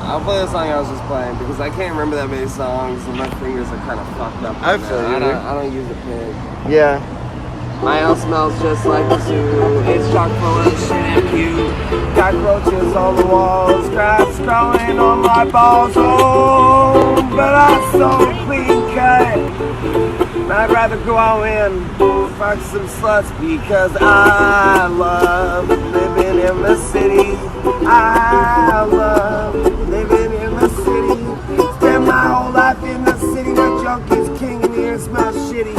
I'll play the song I was just playing because I can't remember that many songs and my fingers are kind of fucked up. I feel you. I don't use a pick. Yeah. My house smells just like a zoo. It's chock full of shit and puke. Cockroaches on the walls, crabs crawling on my balls. Oh, but I'm so clean cut. I'd rather go out and fuck some sluts because I love living in the city. I love living in the city. Spend my whole life in the city where junk is king and here smells shitty.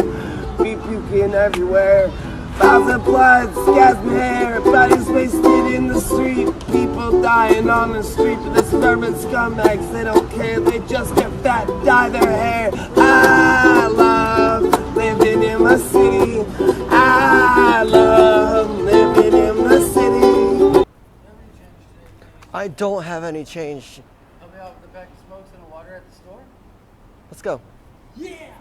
Be puking everywhere. Thousand bloods, gas and hair. Bodies wasted in the street. People dying on the street. But the suburban scumbags, they don't care. They just get fat, dye their hair. I love living in the city. I love living in the city. I don't have any change. Help me out with the pack of smokes and a water at the store? Let's go. Yeah!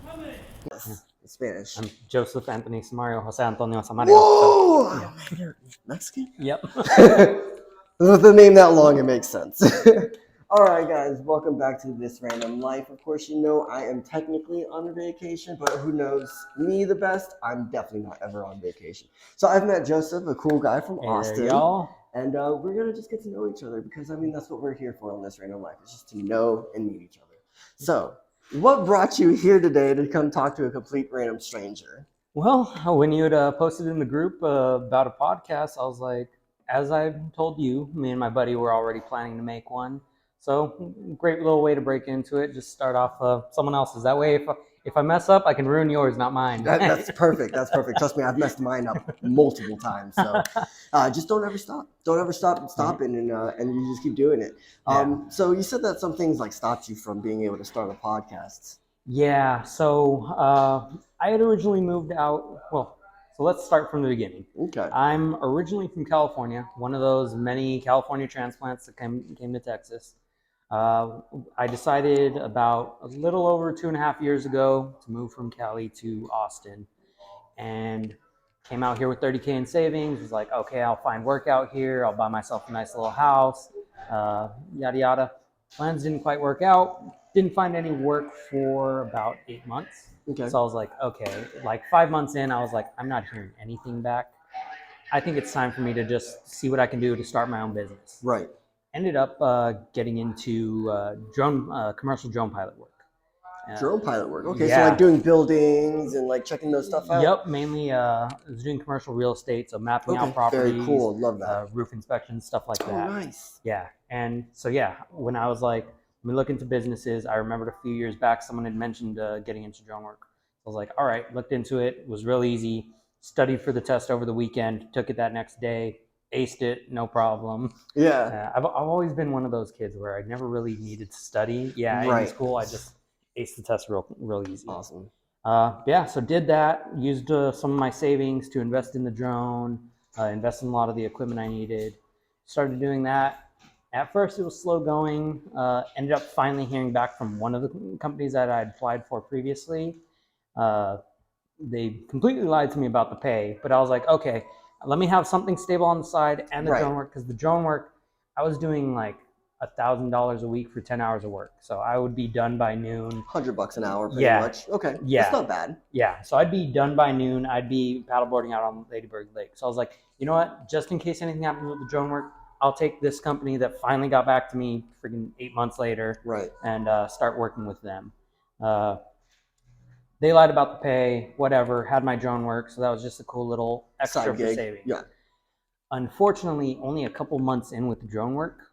Come in! Yes. Spanish. I'm Joseph Anthony Samario, Jose Antonio Samario. Whoa! Oh, man, you're Mexican? Yep. With a name that long, it makes sense. All right, guys, welcome back to This Random Life. Of course, you know I am technically on a vacation, but who knows me the best? I'm definitely not ever on vacation. So I've met Joseph, a cool guy from Austin. Y'all. And we're going to just get to know each other because, I mean, that's what we're here for on This Random Life. It's just to know and meet each other. So what brought you here today to come talk to a complete random stranger? Well, when you had posted in the group about a podcast, I was like, as I told you, me and my buddy were already planning to make one. So great little way to break into it. Just start off someone else's. That way, if I mess up, I can ruin yours, not mine. That's perfect. That's perfect. Trust me, I've messed mine up multiple times. So just don't ever stop. Don't ever stop stopping, and you just keep doing it. So you said that some things like stopped you from being able to start a podcast. Yeah. So I had originally moved out. Well, so let's start from the beginning. Okay. I'm originally from California, one of those many California transplants that came to Texas. I decided about a little over 2.5 years ago to move from Cali to Austin, and came out here with $30K in savings. Was like, okay, I'll find work out here. I'll buy myself a nice little house, yada yada. Plans didn't quite work out. Didn't find any work for about 8 months. Okay. So I was like, okay, like 5 months in, I was like, I'm not hearing anything back. I think it's time for me to just see what I can do to start my own business. Right. Ended up getting into commercial drone pilot work. Drone pilot work. Okay, yeah. So like doing buildings and like checking those stuff out? Yep, mainly I was doing commercial real estate, so mapping out properties. Very cool, love that. Roof inspections, stuff like that. Oh, nice. Yeah, and so yeah, when I was like, let me look into businesses, I remembered a few years back someone had mentioned getting into drone work. I was like, all right, looked into it. It was real easy. Studied for the test over the weekend, took it that next day. Aced it, no problem. Yeah. I've always been one of those kids where I never really needed to study. Yeah, right. In school I just aced the test real easy. Awesome. Yeah, so did that. Used some of my savings to invest in the drone, invest in a lot of the equipment I needed. Started doing that. At first it was slow going. Ended up finally hearing back from one of the companies that I had applied for previously. They completely lied to me about the pay, but I was like, okay, let me have something stable on the side and the drone work, because the drone work, I was doing like $1,000 a week for 10 hours of work. So I would be done by noon. $100 an hour, pretty much. Okay. Yeah. That's not bad. Yeah. So I'd be done by noon. I'd be paddleboarding out on Ladybird Lake. So I was like, you know what? Just in case anything happens with the drone work, I'll take this company that finally got back to me freaking 8 months later. Right. And start working with them. They lied about the pay, whatever, had my drone work. So that was just a cool little extra for saving. Yeah. Unfortunately, only a couple months in with the drone work,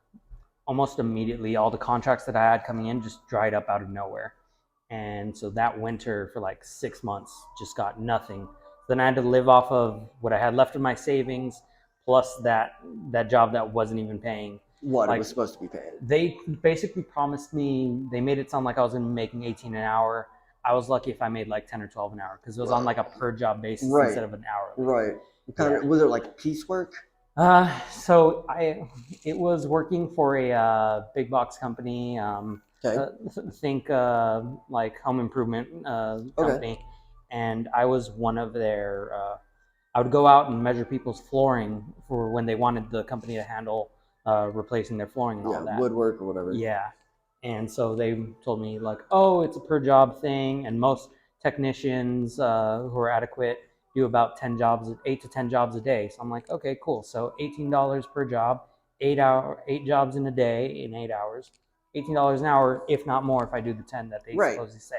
almost immediately, all the contracts that I had coming in just dried up out of nowhere. And so that winter for like 6 months, just got nothing. Then I had to live off of what I had left of my savings, plus that job that wasn't even paying. What it was supposed to be paying. They basically promised me, they made it sound like I was going to be making 18 an hour. I was lucky if I made like 10 or 12 an hour because it was on like a per job basis instead of an hour. Right. Was it like piecework? So it was working for a big box company. Think like home improvement company, and I was one of their. I would go out and measure people's flooring for when they wanted the company to handle replacing their flooring and all that. Woodwork or whatever. Yeah. And so they told me like, oh, it's a per job thing, and most technicians who are adequate do about 8 to 10 jobs a day. So I'm like, okay, cool. So $18 per job, 8 jobs in a day in 8 hours, $18 an hour, if not more, if I do the 10 that they supposedly say.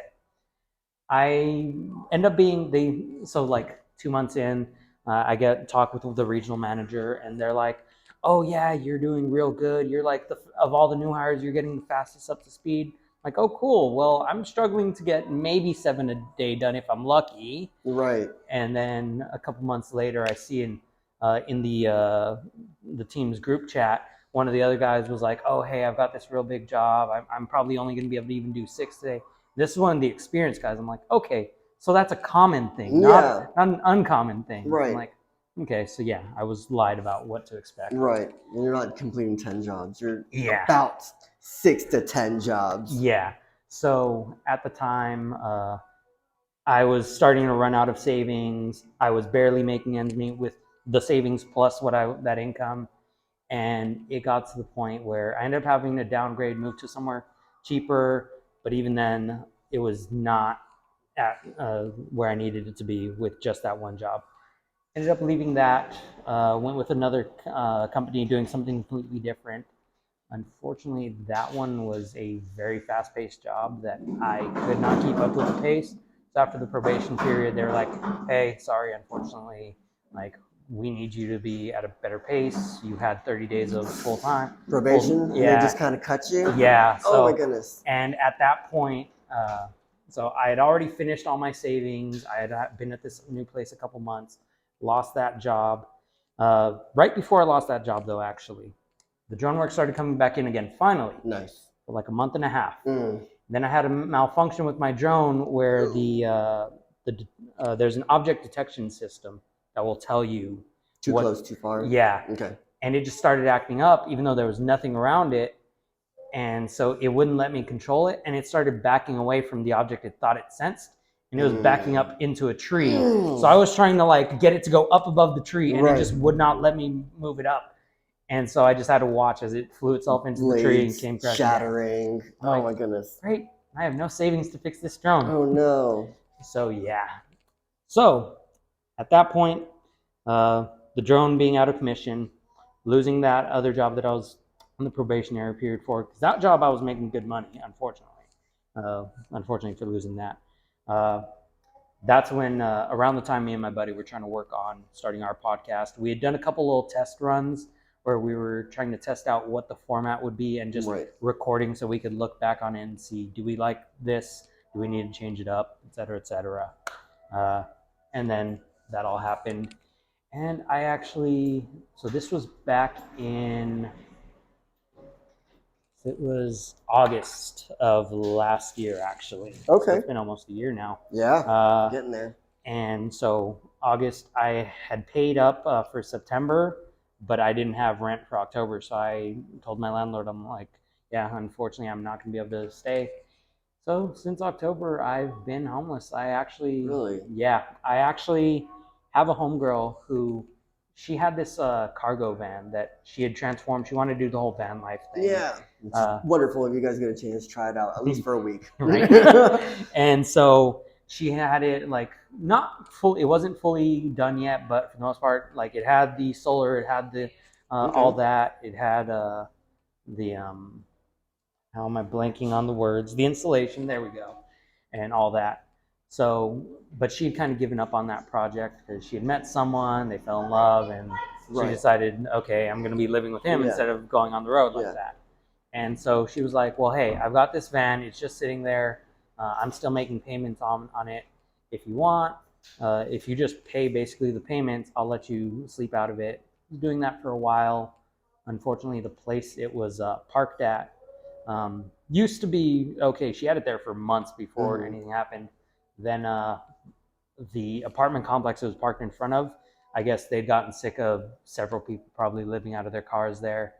I end up being so like 2 months in, I get talk with the regional manager, and they're like, "Oh yeah, you're doing real good. You're like of all the new hires, you're getting the fastest up to speed." Like, oh cool. Well, I'm struggling to get maybe 7 a day done if I'm lucky. Right. And then a couple months later, I see in the team's group chat, one of the other guys was like, "Oh hey, I've got this real big job. I'm probably only going to be able to even do 6 today." This is one of the experienced guys. I'm like, okay, so that's a common thing, not an uncommon thing. Right. I'm like, okay, so yeah, I was lied about what to expect. Right. And you're not completing 10 jobs. You're Yeah. about 6 to 10 jobs. Yeah. So at the time, I was starting to run out of savings. I was barely making ends meet with the savings plus that income. And it got to the point where I ended up having to downgrade, move to somewhere cheaper. But even then, it was not at where I needed it to be with just that one job. Ended up leaving that, went with another company doing something completely different. Unfortunately, that one was a very fast-paced job that I could not keep up with the pace. So after the probation period, they were like, "Hey, sorry, unfortunately, like we need you to be at a better pace. You had 30 days of full time Probation? And they just kind of cut you? Yeah. So, oh my goodness. And at that point, so I had already finished all my savings. I had been at this new place a couple months, lost that job. Right before I lost that job, though, actually, the drone work started coming back in again, finally. Nice. For like a month and a half. Then I had a malfunction with my drone where there's an object detection system that will tell you too close, too far. Yeah. Okay. And it just started acting up, even though there was nothing around it, and so it wouldn't let me control it, and it started backing away from the object it thought it sensed, and it was backing up into a tree. So I was trying to like get it to go up above the tree, and it just would not let me move it up. And so I just had to watch as it flew itself into the tree and came crashing shattering. Oh my goodness. Great. I have no savings to fix this drone. Oh no. So yeah. So at that point, the drone being out of commission, losing that other job that I was on the probationary period for, because that job I was making good money, unfortunately for losing that. That's when around the time me and my buddy were trying to work on starting our podcast. We had done a couple little test runs where we were trying to test out what the format would be and just recording so we could look back on it and see, do we like this? Do we need to change it up, et cetera, et cetera. And then that all happened. And I actually, so this was back in, it was August of last year, actually. Okay. So it's been almost a year now. Yeah, getting there. And so August, I had paid up for September, but I didn't have rent for October. So I told my landlord, I'm like, yeah, unfortunately, I'm not going to be able to stay. So since October, I've been homeless. I actually, I actually have a homegirl who, she had this cargo van that she had transformed. She wanted to do the whole van life thing. Yeah. It's wonderful if you guys get a chance to try it out, at least for a week. Right. And so she had it like not full, it wasn't fully done yet, but for the most part, like it had the solar, it had the all that, it had the how am I blanking on the words? The installation, there we go, and all that. So, but she had kind of given up on that project because she had met someone, they fell in love, and she decided, okay, I'm going to be living with him instead of going on the road like that. And so she was like, well, hey, I've got this van. It's just sitting there. I'm still making payments on it. If you want, if you just pay basically the payments, I'll let you sleep out of it. I was doing that for a while. Unfortunately, the place it was parked at used to be okay. She had it there for months before anything happened. Then the apartment complex it was parked in front of, I guess they'd gotten sick of several people probably living out of their cars there.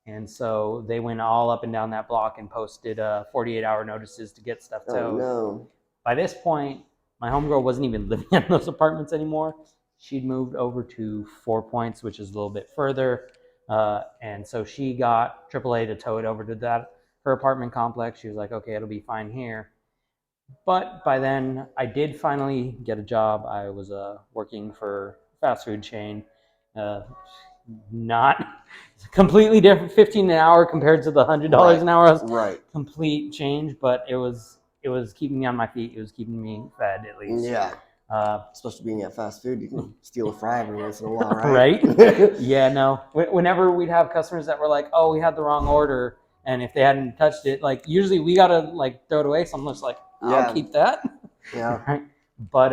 And so they went all up and down that block and posted 48-hour notices to get stuff towed. Oh, no. By this point, my homegirl wasn't even living in those apartments anymore. She'd moved over to 4 Points, which is a little bit further. And so she got AAA to tow it over to her apartment complex. She was like, okay, it'll be fine here. But by then, I did finally get a job. I was working for a fast food chain. Not completely different, 15 an hour compared to the $100 an hour. Right. Complete change, but it was keeping me on my feet. It was keeping me fed at least. Yeah. Especially being at fast food, you can steal a fry every once in a while, right? Right? Yeah, no. Whenever we'd have customers that were like, "Oh, we had the wrong order," and if they hadn't touched it, like usually we gotta like throw it away. So I'm just like, I'll keep that. Yeah. Right? But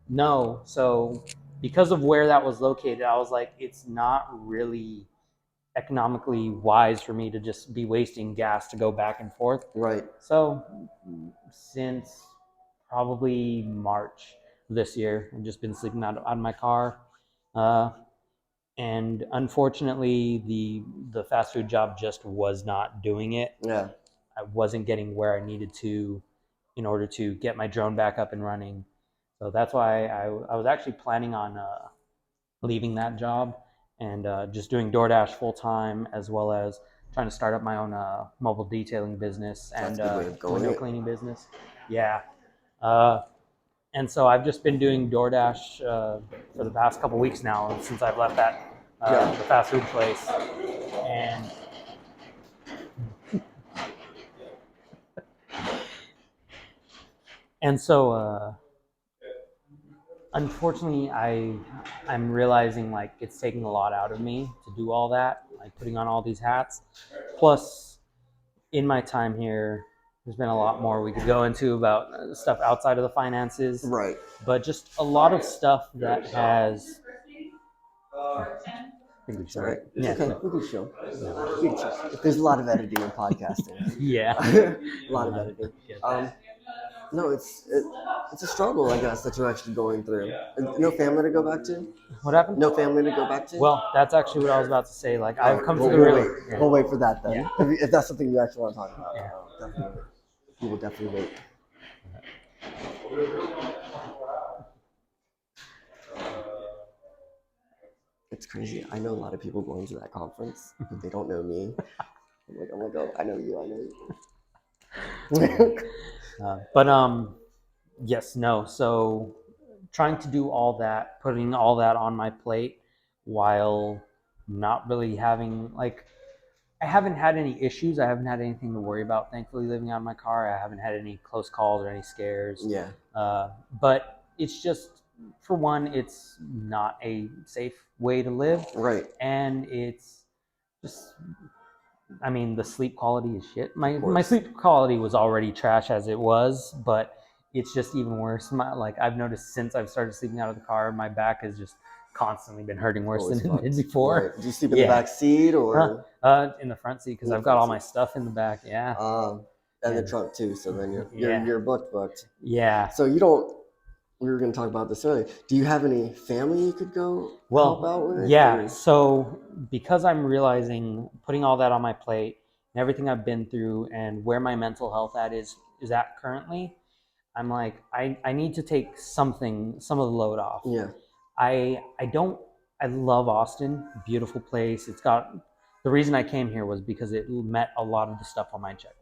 no. So because of where that was located, I was like, it's not really economically wise for me to just be wasting gas to go back and forth. Right. So since probably March this year, I've just been sleeping out of my car. And unfortunately, the fast food job just was not doing it. Yeah. I wasn't getting where I needed to in order to get my drone back up and running. So that's why I was actually planning on leaving that job and just doing DoorDash full time, as well as trying to start up my own mobile detailing business and window cleaning business. Yeah. And so I've just been doing DoorDash for the past couple weeks now since I've left that the fast food place. And so unfortunately, I'm realizing like it's taking a lot out of me to do all that, like putting on all these hats. Plus, in my time here, there's been a lot more we could go into about stuff outside of the finances. Right. But just a lot of stuff that has. I think we should. Right. Yeah. Okay. We can show. There's a lot of editing in podcasting. Yeah. A lot of editing. No, it's a struggle, I guess, that you're actually going through. No family to go back to? What happened? No family to go back to? Well, that's actually what I was about to say. Like, I've come to the We'll wait for that then. Yeah. If that's something you actually want to talk about, Yeah. definitely. We will definitely wait. It's crazy. I know a lot of people going to that conference, but they don't know me. I'm like, oh, I know you. But yes, no. So trying to do all that, putting all that on my plate while not really having like, I haven't had any issues. I haven't had anything to worry about. Thankfully, living out of my car, I haven't had any close calls or any scares. Yeah. But it's just, for one, it's not a safe way to live. Right. And it's just, I mean, the sleep quality is shit. My sleep quality was already trash as it was, but it's just even worse. Like I've noticed since I've started sleeping out of the car, my back has just constantly been hurting worse than it did before. Right. Do you sleep in the back seat or? In the front seat because I've got all my stuff in the back. Yeah. And the trunk too. So then you're booked. Yeah. So you don't. We were going to talk about this earlier. Do you have any family you could go help out with? Yeah. Or? So because I'm realizing putting all that on my plate and everything I've been through and where my mental health is at currently, I'm like, I need to take some of the load off. Yeah. I love Austin, beautiful place. It's got, the reason I came here was because it met a lot of the stuff on my checklist.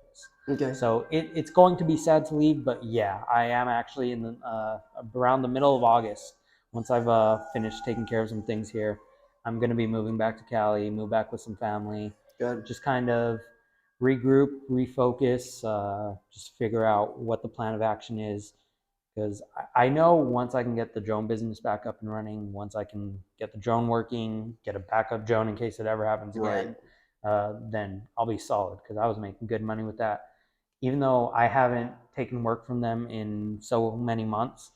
Okay. So it's going to be sad to leave, but yeah, I am actually in the around the middle of August. Once I've finished taking care of some things here, I'm going to be moving back to Cali, move back with some family. Good. Just kind of regroup, refocus, just figure out what the plan of action is. Because I know once I can get the drone business back up and running, once I can get the drone working, get a backup drone in case it ever happens again, then I'll be solid because I was making good money with that. Even though I haven't taken work from them in so many months,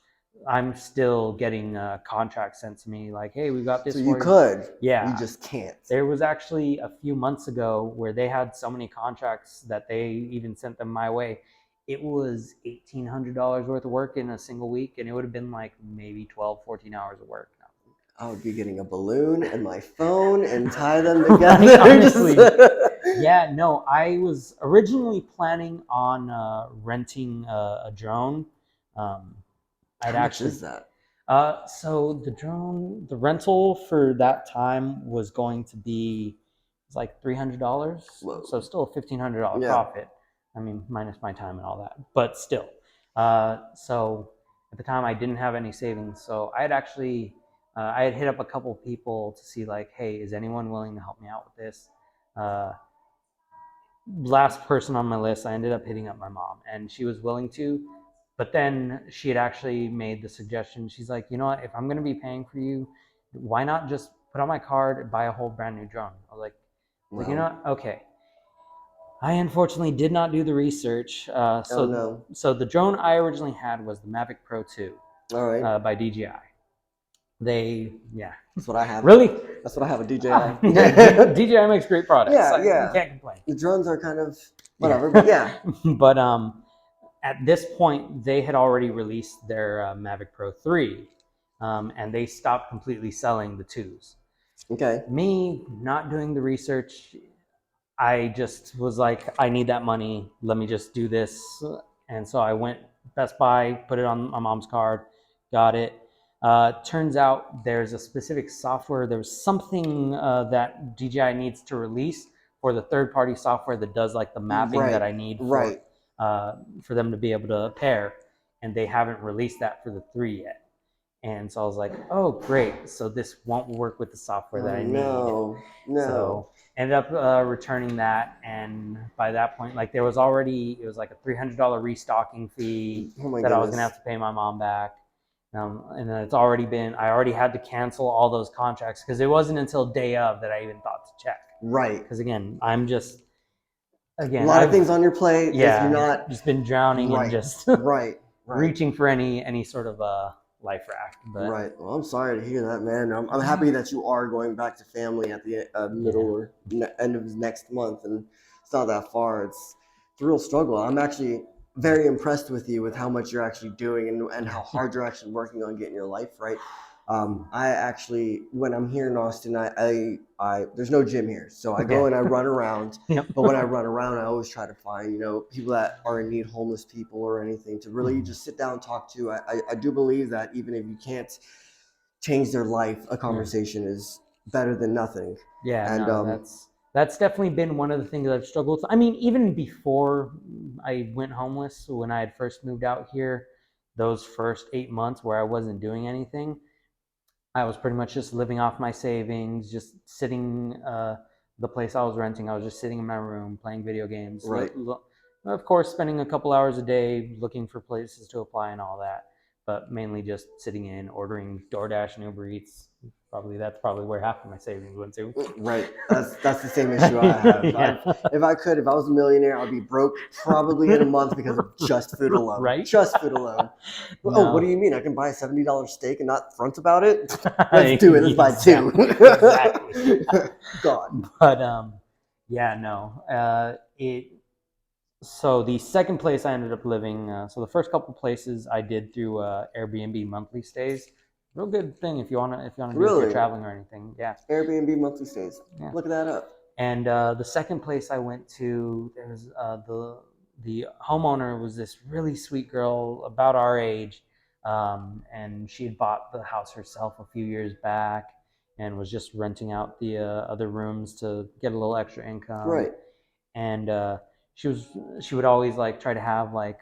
I'm still getting contracts sent to me like, hey, we got this. So you could. Yeah. You just can't. There was actually a few months ago where they had so many contracts that they even sent them my way. It was $1,800 worth of work in a single week, and it would have been like maybe 12, 14 hours of work. I would be getting a balloon and my phone and tie them together. Honestly, yeah, no, I was originally planning on renting a drone. How much is that? So the rental for that time was going to be It's like $300. Whoa. So still a $1,500 Yeah. profit. I mean, minus my time and all that, but still. So at the time I didn't have any savings. So I had actually, I had hit up a couple people to see like, hey, is anyone willing to help me out with this? Last person on my list, I ended up hitting up my mom, and she was willing to. But then she had actually made the suggestion. She's like, you know what? If I'm going to be paying for you, why not just put on my card and buy a whole brand new drone? I was like, Wow. you know what? Okay. I unfortunately did not do the research. So the drone I originally had was the Mavic Pro 2 All right. by DJI. That's what I have. Really? That's what I have, a DJI. DJI makes great products. Yeah, You can't complain. The drones are kind of whatever, but yeah. But at this point, they had already released their Mavic Pro 3, and they stopped completely selling the 2s. Okay. Me not doing the research, I just was like, I need that money. Let me just do this. And so I went Best Buy, put it on my mom's card, got it. Turns out there's a specific software. There was something that DJI needs to release for the third-party software that does like the mapping that I need for them to be able to pair. And they haven't released that for the 3 yet. And so I was like, oh, great. So this won't work with the software that I need. No. So ended up returning that. And by that point, like it was like a $300 restocking fee I was going to have to pay my mom back. And then I already had to cancel all those contracts because it wasn't until day of that I even thought to check. Right. Because again, a lot of things on your plate. Yeah. You're not just been drowning and just reaching for any sort of life raft. But right. Well, I'm sorry to hear that, man. I'm happy that you are going back to family at the middle or end of next month, and it's not that far. It's a real struggle. I'm actually very impressed with you with how much you're actually doing and how hard you're actually working on getting your life right. I actually, when I'm here in Austin, I there's no gym here, so I go and I run around. Yep. But when I run around, I always try to find, people that are in need, homeless people or anything, to really just sit down and talk to. I do believe that even if you can't change their life, a conversation is better than nothing. Yeah, and that's definitely been one of the things I've struggled with. I mean, even before I went homeless, when I had first moved out here, those first 8 months where I wasn't doing anything, I was pretty much just living off my savings, just sitting, the place I was renting, I was just sitting in my room playing video games. Right. Of course, spending a couple hours a day looking for places to apply and all that, but mainly just sitting in, ordering DoorDash and Uber Eats. That's probably where half of my savings went to. Right. That's the same issue I have. Yeah. If I was a millionaire, I'd be broke probably in a month because of just food alone. Right? Just food alone. No. Oh, what do you mean? I can buy a $70 steak and not front about it? Let's do it. Let's buy 2. Exactly. God. But so the second place I ended up living, so the first couple places I did through Airbnb monthly stays. Real good thing if you wanna do if you're traveling or anything. Yeah. Airbnb monthly stays. Yeah. Look that up. And the second place I went to, there was the homeowner was this really sweet girl about our age, and she had bought the house herself a few years back and was just renting out the other rooms to get a little extra income. Right. And she would always like try to have like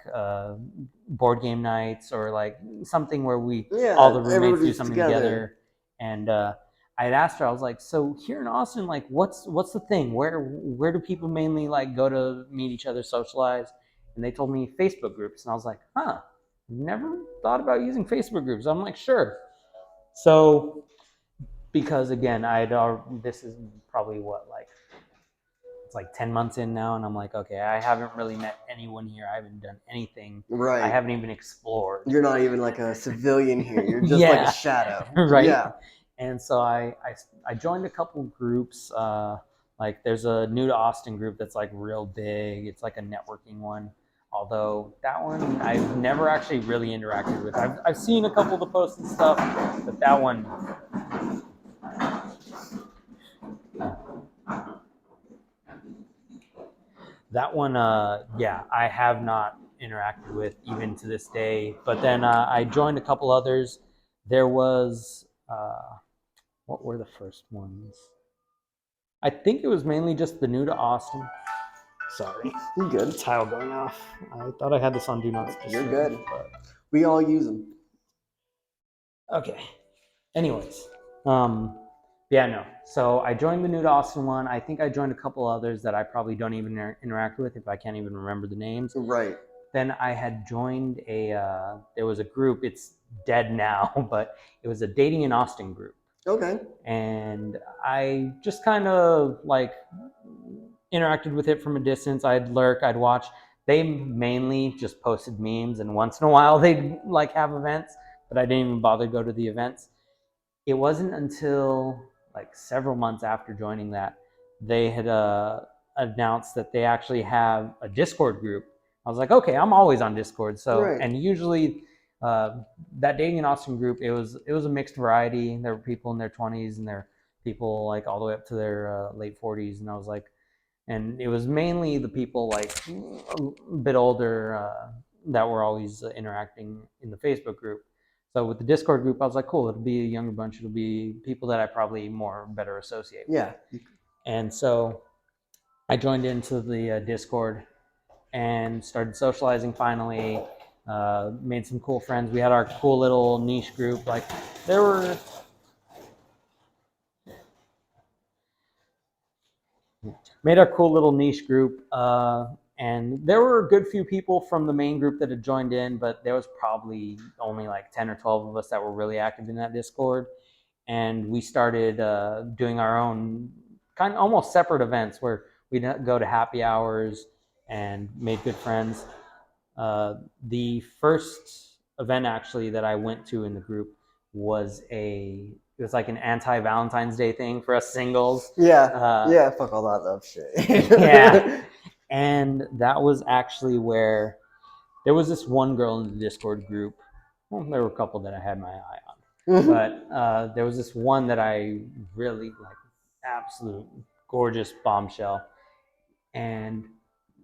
board game nights or like something where all the roommates do something together. And I had asked her, I was like, so here in Austin, like what's the thing? Where do people mainly like go to meet each other, socialize? And they told me Facebook groups. And I was like, never thought about using Facebook groups. I'm like, sure. So because again, this is probably it's like 10 months in now, and I'm like, okay, I haven't really met anyone here. I haven't done anything. Right. I haven't even explored. You're not even like a civilian here. You're just like a shadow. Right. Yeah. And so I joined a couple groups. Like there's a New to Austin group that's like real big. It's like a networking one. Although that one I've never actually really interacted with. I've seen a couple of the posts and stuff, but that one. I have not interacted with even to this day. But then I joined a couple others. There was, what were the first ones? I think it was mainly just the new to Austin. Sorry, You're good. tile going off. I thought I had this on Do Not Disturb. You're good. But... We all use them. Okay. Anyways, yeah, no. So I joined the new to Austin one. I think I joined a couple others that I probably don't even interact with if I can't even remember the names. Right. Then I had joined there was a group, it's dead now, but it was a Dating in Austin group. Okay. And I just kind of like interacted with it from a distance. I'd lurk, I'd watch. They mainly just posted memes, and once in a while they'd like have events, but I didn't even bother to go to the events. It wasn't until like several months after joining that they had announced that they actually have a Discord group. I was like, okay, I'm always on Discord. So, Right. and usually that Dating in Austin group, it was a mixed variety. There were people in their 20s and there were people like all the way up to their late 40s. And I was like, and it was mainly the people like a bit older that were always interacting in the Facebook group. So with the Discord group, I was like, cool, it'll be a younger bunch. It'll be people that I probably better associate with. Yeah. And so I joined into the Discord and started socializing finally, made some cool friends. We had our cool little niche group. Like there were... Made our cool little niche group. And there were a good few people from the main group that had joined in, but there was probably only like 10 or 12 of us that were really active in that Discord. And we started doing our own kind of almost separate events where we'd go to happy hours and made good friends. The first event actually that I went to in the group was it was like an anti-Valentine's Day thing for us singles. Yeah. Yeah, fuck all that love shit. Yeah. And that was actually where there was this one girl in the Discord group. Well, there were a couple that I had my eye on. But there was this one that I really like, absolute gorgeous bombshell. And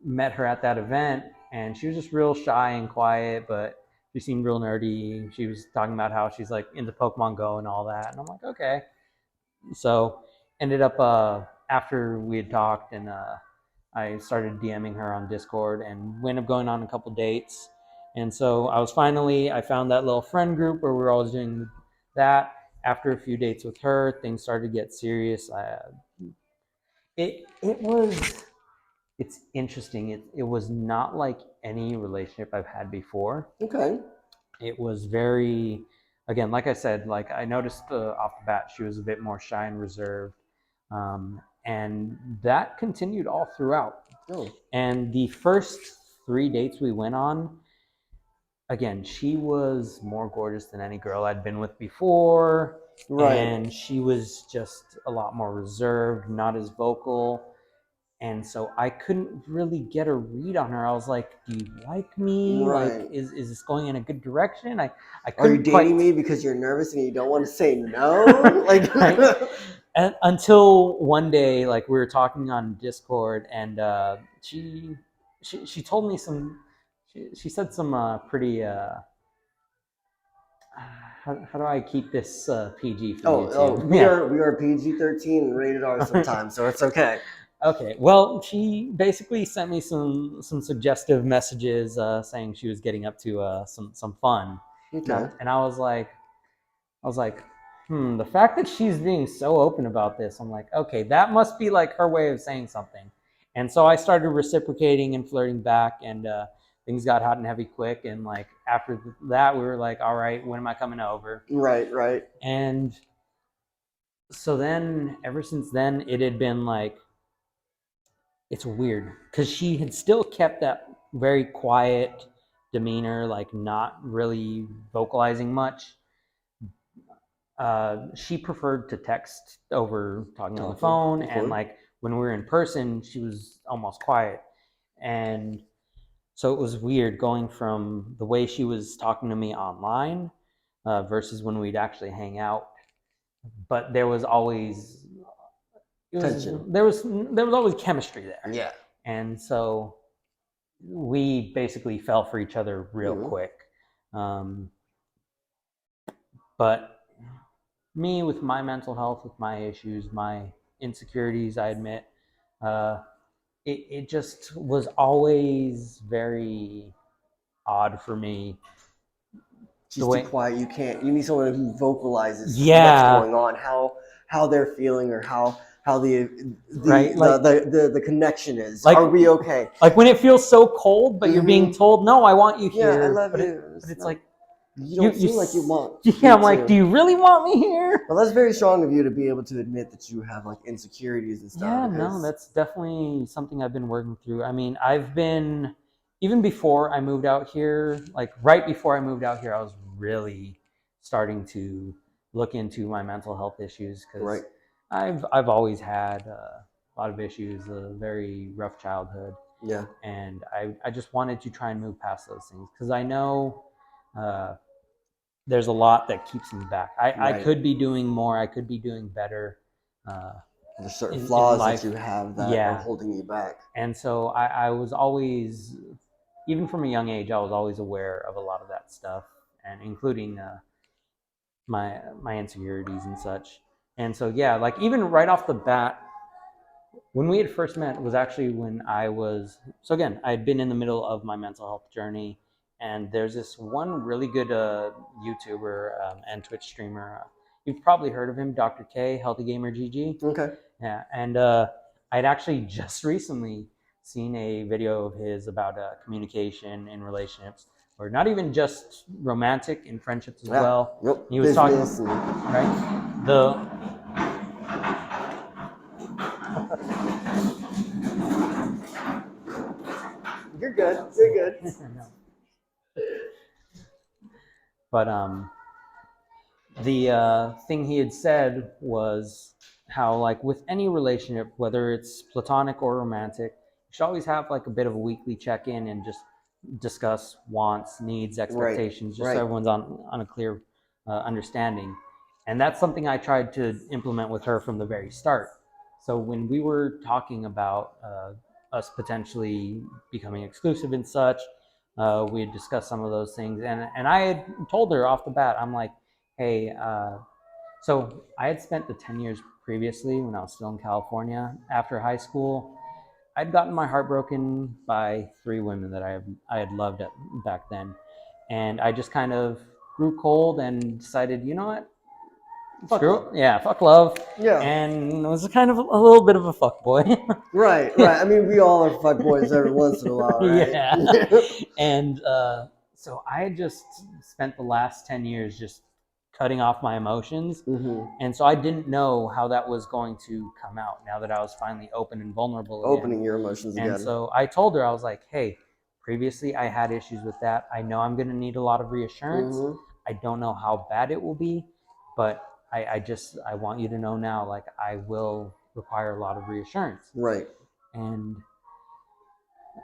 met her at that event, and she was just real shy and quiet, but she seemed real nerdy. She was talking about how she's like into Pokemon Go and all that. And I'm like, okay. So ended up after we had talked and I started DMing her on Discord and we ended up going on a couple dates. And so I found that little friend group where we were always doing that. After a few dates with her, things started to get serious. It's interesting. It was not like any relationship I've had before. Okay. It was very, again, like I said, like I noticed off the bat, she was a bit more shy and reserved. And that continued all throughout. Oh. And the first 3 dates we went on, again, she was more gorgeous than any girl I'd been with before. Right. And she was just a lot more reserved, not as vocal. And so I couldn't really get a read on her. I was like, do you like me? Right. Like, is this going in a good direction? I Are you couldn't dating me because you're nervous and you don't want to say no? Like, and until one day, like we were talking on Discord, and she told me she said some pretty how do I keep this PG for YouTube? We are PG-13 and rated R sometimes, so it's okay. Okay, well, she basically sent me some suggestive messages saying she was getting up to some fun. Okay. And I was like, the fact that she's being so open about this, I'm like, okay, that must be like her way of saying something. And so I started reciprocating and flirting back, and things got hot and heavy quick. And like after that, we were like, all right, when am I coming over? Right. And so then, ever since then, it had been like, it's weird because she had still kept that very quiet demeanor, like not really vocalizing much. She preferred to text over talking on the phone, and like when we were in person, she was almost quiet. And so it was weird going from the way she was talking to me online versus when we'd actually hang out. But there was always tension. There was always chemistry there. Yeah. And so we basically fell for each other real quick. But me, with my mental health, with my issues, my insecurities, I admit. It just was always very odd for me. She's too quiet. You need someone who vocalizes what's Yeah. going on, how they're feeling, or how Right, like- the connection is. Like- Are we okay? Like when it feels so cold, but you're being told, "No, I want you here." Yeah, I love but you. But it's like, you don't seem like you want. Yeah, I'm me like, to. do you really want me here? Well, that's very strong of you to be able to admit that you have like insecurities and stuff. Yeah, because- no, that's definitely something I've been working through. I mean, I've been, even before I moved out here, like right before I moved out here, I was really starting to look into my mental health issues because Right. I've always had a lot of issues, a very rough childhood. Yeah. And I just wanted to try and move past those things because I know there's a lot that keeps me back. I Right. could be doing more. I could be doing better. There's certain in flaws life. that you have that Yeah. are holding you back. And so I was always, even from a young age, I was always aware of a lot of that stuff, and including my insecurities and such. And so yeah, like even right off the bat, when we had first met was actually when I was, so again, I had been in the middle of my mental health journey, and there's this one really good YouTuber and Twitch streamer. You've probably heard of him, Dr. K, Healthy Gamer GG. Okay. Yeah, and I'd actually just recently seen a video of his about communication in relationships, or not even just romantic, in friendships as well. Yep. He was talking, Business and- right? The You're good. You're good. But the thing he had said was how, like, with any relationship, whether it's platonic or romantic, you should always have like a bit of a weekly check-in and just discuss wants, needs, expectations, just right. so everyone's on a clear understanding. And that's something I tried to implement with her from the very start. So when we were talking about us potentially becoming exclusive and such, we had discussed some of those things, and I had told her off the bat, I'm like, hey, so I had spent the 10 years previously when I was still in California after high school. I'd gotten my heart broken by 3 women that I had loved back then, and I just kind of grew cold and decided, you know what? Fuck love. Yeah. And I was kind of a little bit of a fuck boy. Right. I mean, we all are fuckboys every once in a while, right? Yeah. And so I had just spent the last 10 years just cutting off my emotions. Mm-hmm. And so I didn't know how that was going to come out now that I was finally open and vulnerable again. Opening your emotions again. And so I told her, I was like, hey, previously I had issues with that. I know I'm going to need a lot of reassurance. Mm-hmm. I don't know how bad it will be, but I want you to know now, like, I will require a lot of reassurance. Right. And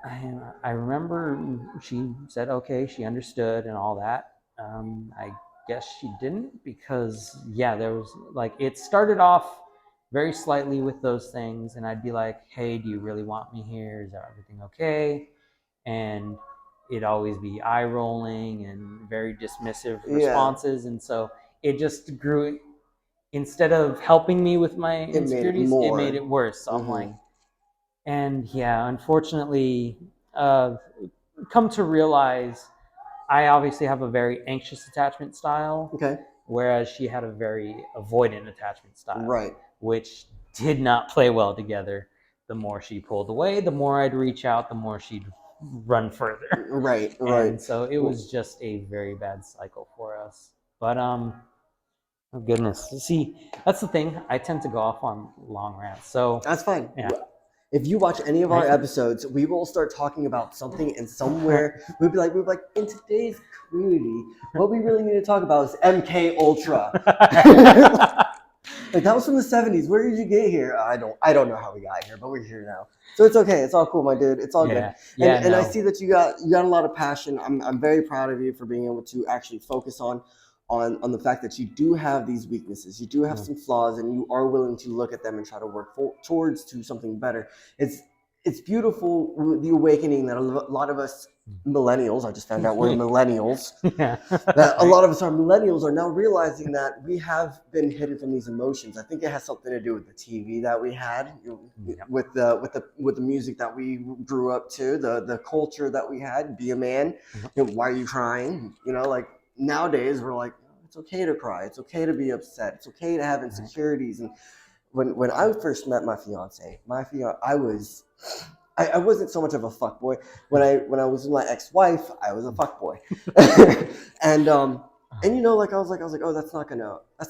I remember she said, okay, she understood and all that. I guess she didn't, because yeah, there was like, it started off very slightly with those things, and I'd be like, hey, do you really want me here? Is everything okay? And it'd always be eye rolling and very dismissive responses. And so it just grew. Instead of helping me with my insecurities, it made it worse. So I'm like, and yeah, unfortunately, come to realize I obviously have a very anxious attachment style. Okay. Whereas she had a very avoidant attachment style. Right. Which did not play well together. The more she pulled away, the more I'd reach out, the more she'd run further. Right. And so it was just a very bad cycle for us. But oh goodness. See, that's the thing. I tend to go off on long rants. So that's fine. Yeah. If you watch any of our episodes, we will start talking about something, and somewhere we'll be like, in today's community, what we really need to talk about is MK Ultra. Like, that was from the 70s. Where did you get here? I don't know how we got here, but we're here now. So it's okay. It's all cool, my dude. It's all good. And I see that you got a lot of passion. I'm very proud of you for being able to actually focus on the fact that you do have these weaknesses. You do have some flaws, and you are willing to look at them and try to work towards something better. it's beautiful, the awakening that a lot of us millennials, I just found out we're millennials, Yeah. that a lot of us are millennials are now realizing that we have been hidden from these emotions. I think it has something to do with the TV that we had, Yep. with the music that we grew up to, the culture that we had. Be a man. Yep. Why are you crying? like nowadays we're like, it's okay to cry. It's okay to be upset. It's okay to have insecurities. And when I first met my fiance, I wasn't so much of a fuckboy. When I was with my ex-wife, I was a fuckboy. and I was like, oh, that's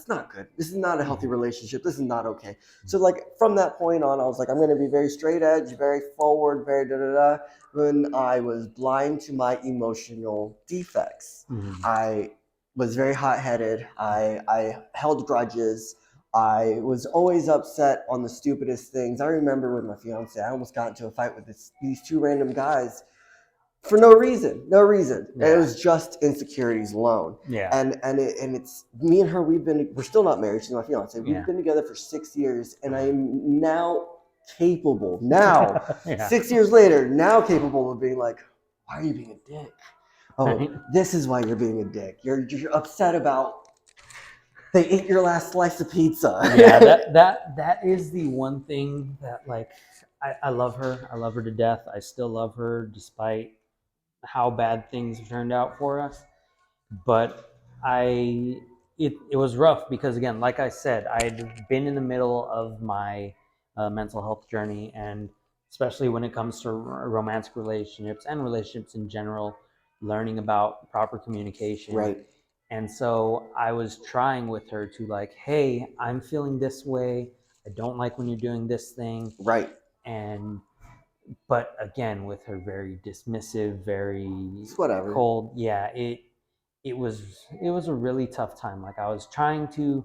not good. This is not a healthy relationship. This is not okay. So like from that point on, I was like, I'm gonna be very straight edge, very forward, very da da da. When I was blind to my emotional defects, I was very hot-headed. I held grudges. I was always upset on the stupidest things. I remember with my fiance, I almost got into a fight with these two random guys for no reason. Yeah. It was just insecurities alone. Yeah. And it's me and her. We're still not married. She's my fiance. We've been together for 6 years, and I am now capable. Now, 6 years later, now capable of being like, why are you being a dick? Oh, this is why you're being a dick. You're upset about they ate your last slice of pizza. Yeah, that is the one thing that, like, I love her. I love her to death. I still love her despite how bad things have turned out for us. But it was rough because, again, like I said, I'd been in the middle of my mental health journey, and especially when it comes to romantic relationships and relationships in general, learning about proper communication. Right. And so I was trying with her to, like, hey, I'm feeling this way. I don't like when you're doing this thing. Right. But again, with her very dismissive, very whatever. cold. Yeah, it was a really tough time. Like, I was trying to.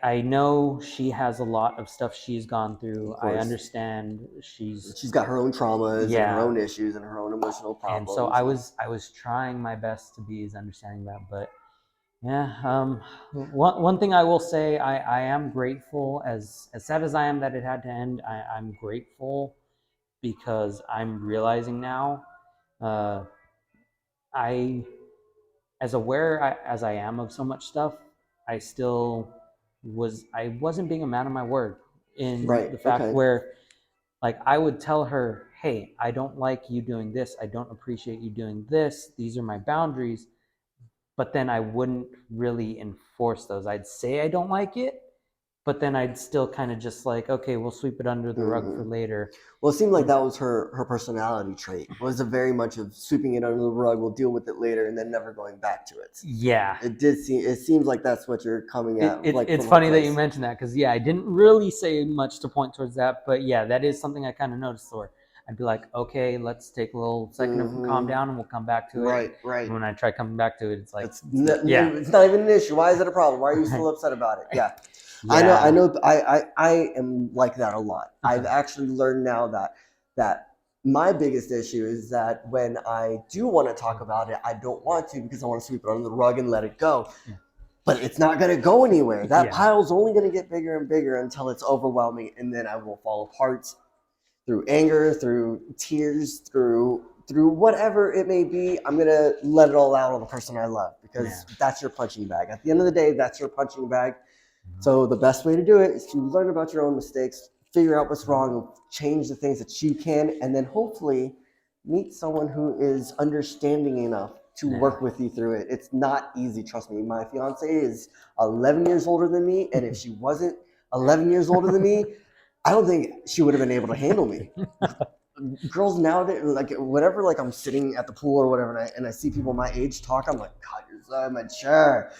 I know she has a lot of stuff she's gone through. I understand she's got her own traumas and her own issues and her own emotional problems. And so I was trying my best to be as understanding about, but yeah. One thing I will say, I am grateful, as sad as I am that it had to end. I'm grateful because I'm realizing now, I, as aware as I am of so much stuff, I wasn't being a man of my word in the fact where, like, I would tell her, hey, I don't like you doing this. I don't appreciate you doing this. These are my boundaries. But then I wouldn't really enforce those. I'd say I don't like it, but then I'd still kind of just like, okay, we'll sweep it under the rug for later. Well, it seemed like that was her personality trait. Was a very much of sweeping it under the rug. We'll deal with it later, and then never going back to it. Yeah, it seems like that's what you're coming at. It's funny that you mentioned that, because I didn't really say much to point towards that, but yeah, that is something I kind of noticed. Or I'd be like, okay, let's take a little second to calm down, and we'll come back to it. Right. And when I try coming back to it, it's like, it's not even an issue. Why is it a problem? Why are you still upset about it? Yeah. I know. I am like that a lot. I've actually learned now that my biggest issue is that when I do want to talk about it, I don't want to, because I want to sweep it under the rug and let it go. Yeah. But it's not going to go anywhere. That pile's only going to get bigger and bigger until it's overwhelming, and then I will fall apart through anger, through tears, through whatever it may be. I'm going to let it all out on the person I love, because that's your punching bag. At the end of the day, that's your punching bag. So the best way to do it is to learn about your own mistakes, figure out what's wrong, change the things that you can, and then hopefully meet someone who is understanding enough to work with you through it. It's not easy, trust me. My fiance is 11 years older than me, and if she wasn't 11 years older than me, I don't think she would have been able to handle me. Girls nowadays, like, whenever, like, I'm sitting at the pool or whatever, and I see people my age talk, I'm like, God, you're so immature.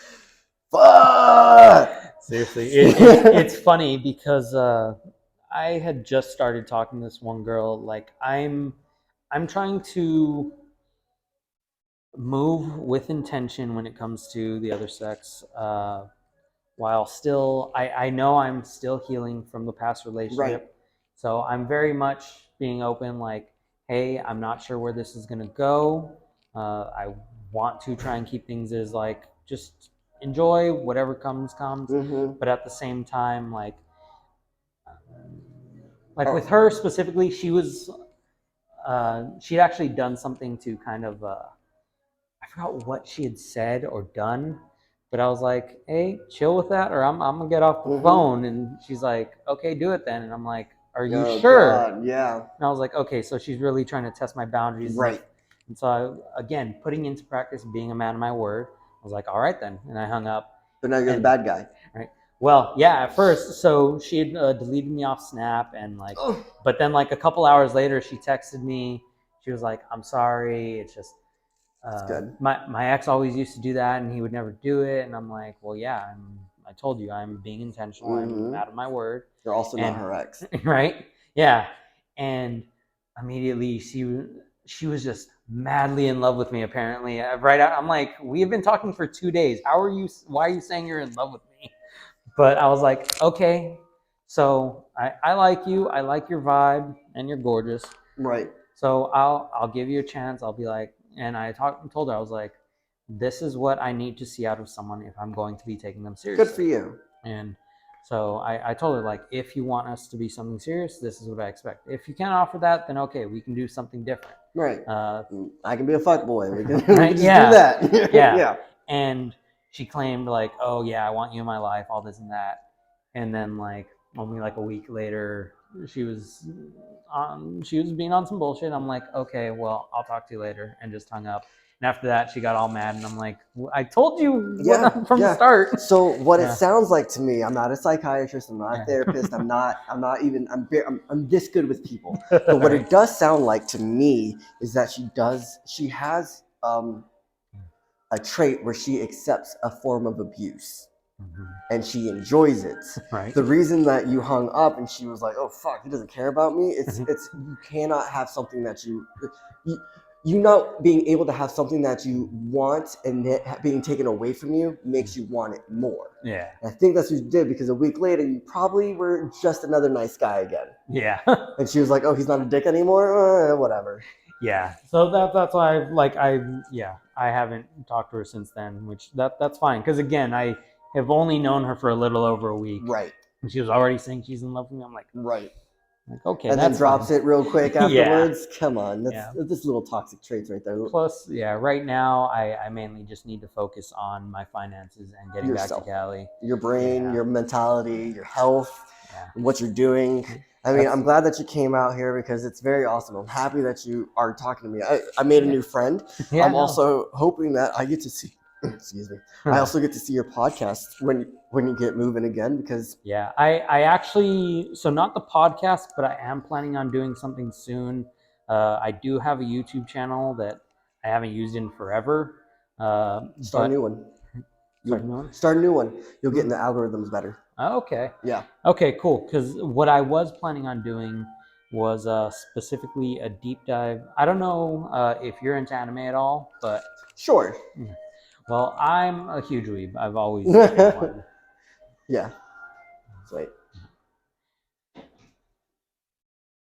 Fuck! Seriously, it's funny because I had just started talking to this one girl. Like, I'm trying to move with intention when it comes to the other sex, while still I know I'm still healing from the past relationship. Right. So I'm very much being open, like, hey, I'm not sure where this is gonna go. I want to try and keep things as, like, just enjoy whatever comes. But at the same time, like Like with her specifically, she was she'd actually done something to kind of I forgot what she had said or done, but I was like, hey, chill with that, or I'm gonna get off the phone. And she's like, okay, do it then. And I'm like, are you sure? God, yeah. And I was like, okay, so she's really trying to test my boundaries. Right. And so again, putting into practice being a man of my word, I was like, all right then. And I hung up. But now you're the bad guy. Right. Well, yeah, at first. So she had deleted me off Snap, and like, but then like a couple hours later, she texted me. She was like, I'm sorry. It's just, That's good. My ex always used to do that, and he would never do it. And I'm like, well, yeah, I told you I'm being intentional. I'm out of my word. You're also not her ex. Right? Yeah. And immediately she was just madly in love with me, apparently. Right out, I'm like, we have been talking for 2 days. Why are you saying you're in love with me? But I was like, okay, so I like you. I like your vibe, and you're gorgeous. Right. So I'll give you a chance. I'll be like, and I told her, I was like, this is what I need to see out of someone if I'm going to be taking them seriously. Good for you. And so I told her, like, if you want us to be something serious, this is what I expect. If you can't offer that, then okay, we can do something different. Right. I can be a fuckboy. We can, right? we can just do that. Yeah. And she claimed like, oh yeah, I want you in my life, all this and that. And then like only like a week later, she was being on some bullshit. I'm like, okay, well, I'll talk to you later, and just hung up. And after that, she got all mad, and I'm like, I told you from the start. So what it sounds like to me, I'm not a psychiatrist, I'm not a therapist, I'm this good with people. But what it does sound like to me is that she has a trait where she accepts a form of abuse. And she enjoys it. Right. The reason that you hung up and she was like, "Oh fuck, he doesn't care about me." It's you cannot have something that you not being able to have something that you want and it being taken away from you makes you want it more. Yeah. And I think that's what you did, because a week later you probably were just another nice guy again. Yeah. And she was like, "Oh, he's not a dick anymore." Whatever. Yeah. So that's why I haven't talked to her since then, which that's fine, because again, I have only known her for a little over a week. Right. And she was already saying she's in love with me. I'm like, right. Okay, and then drops it real quick afterwards. Come on, that's little toxic traits right there. Plus, right now I mainly just need to focus on my finances and getting back to Cali. Your brain, your mentality, your health, what you're doing. I mean, I'm glad that you came out here because it's very awesome. I'm happy that you are talking to me. I made a new friend. I'm also hoping that I get to see. Excuse me. I also get to see your podcast when you get moving again, because I actually, so not the podcast, but I am planning on doing something soon. I do have a YouTube channel that I haven't used in forever. Start a new one. Start a new one. You'll get in the algorithms better. Okay. Yeah. Okay, cool. Because what I was planning on doing was specifically a deep dive. I don't know if you're into anime at all, but sure. Well, I'm a huge weeb. I've always been one. Yeah. Sweet.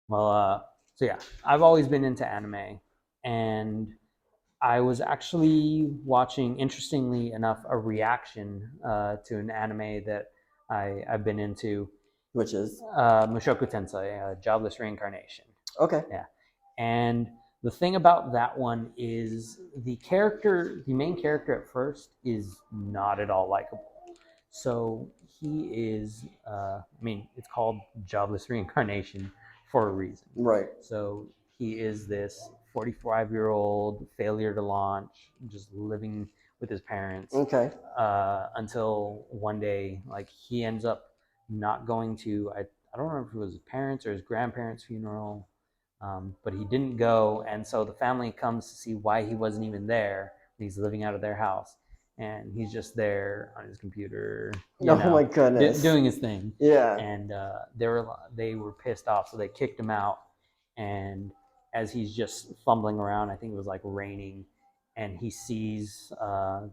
Well, so I've always been into anime, and I was actually watching, interestingly enough, a reaction to an anime that I've been into, which is Mushoku Tensei, Jobless Reincarnation. Okay. Yeah, and the thing about that one is the main character at first is not at all likable. So he is, it's called Jobless Reincarnation for a reason. Right. So he is this 45-year-old failure to launch, just living with his parents. Okay. Until one day, like, he ends up not going to, I don't remember if it was his parents or his grandparents' funeral. But he didn't go, and so the family comes to see why he wasn't even there. He's living out of their house, and he's just there on his computer, my goodness, doing his thing. Yeah. And they were pissed off, so they kicked him out. And as he's just fumbling around, I think it was like raining, and he sees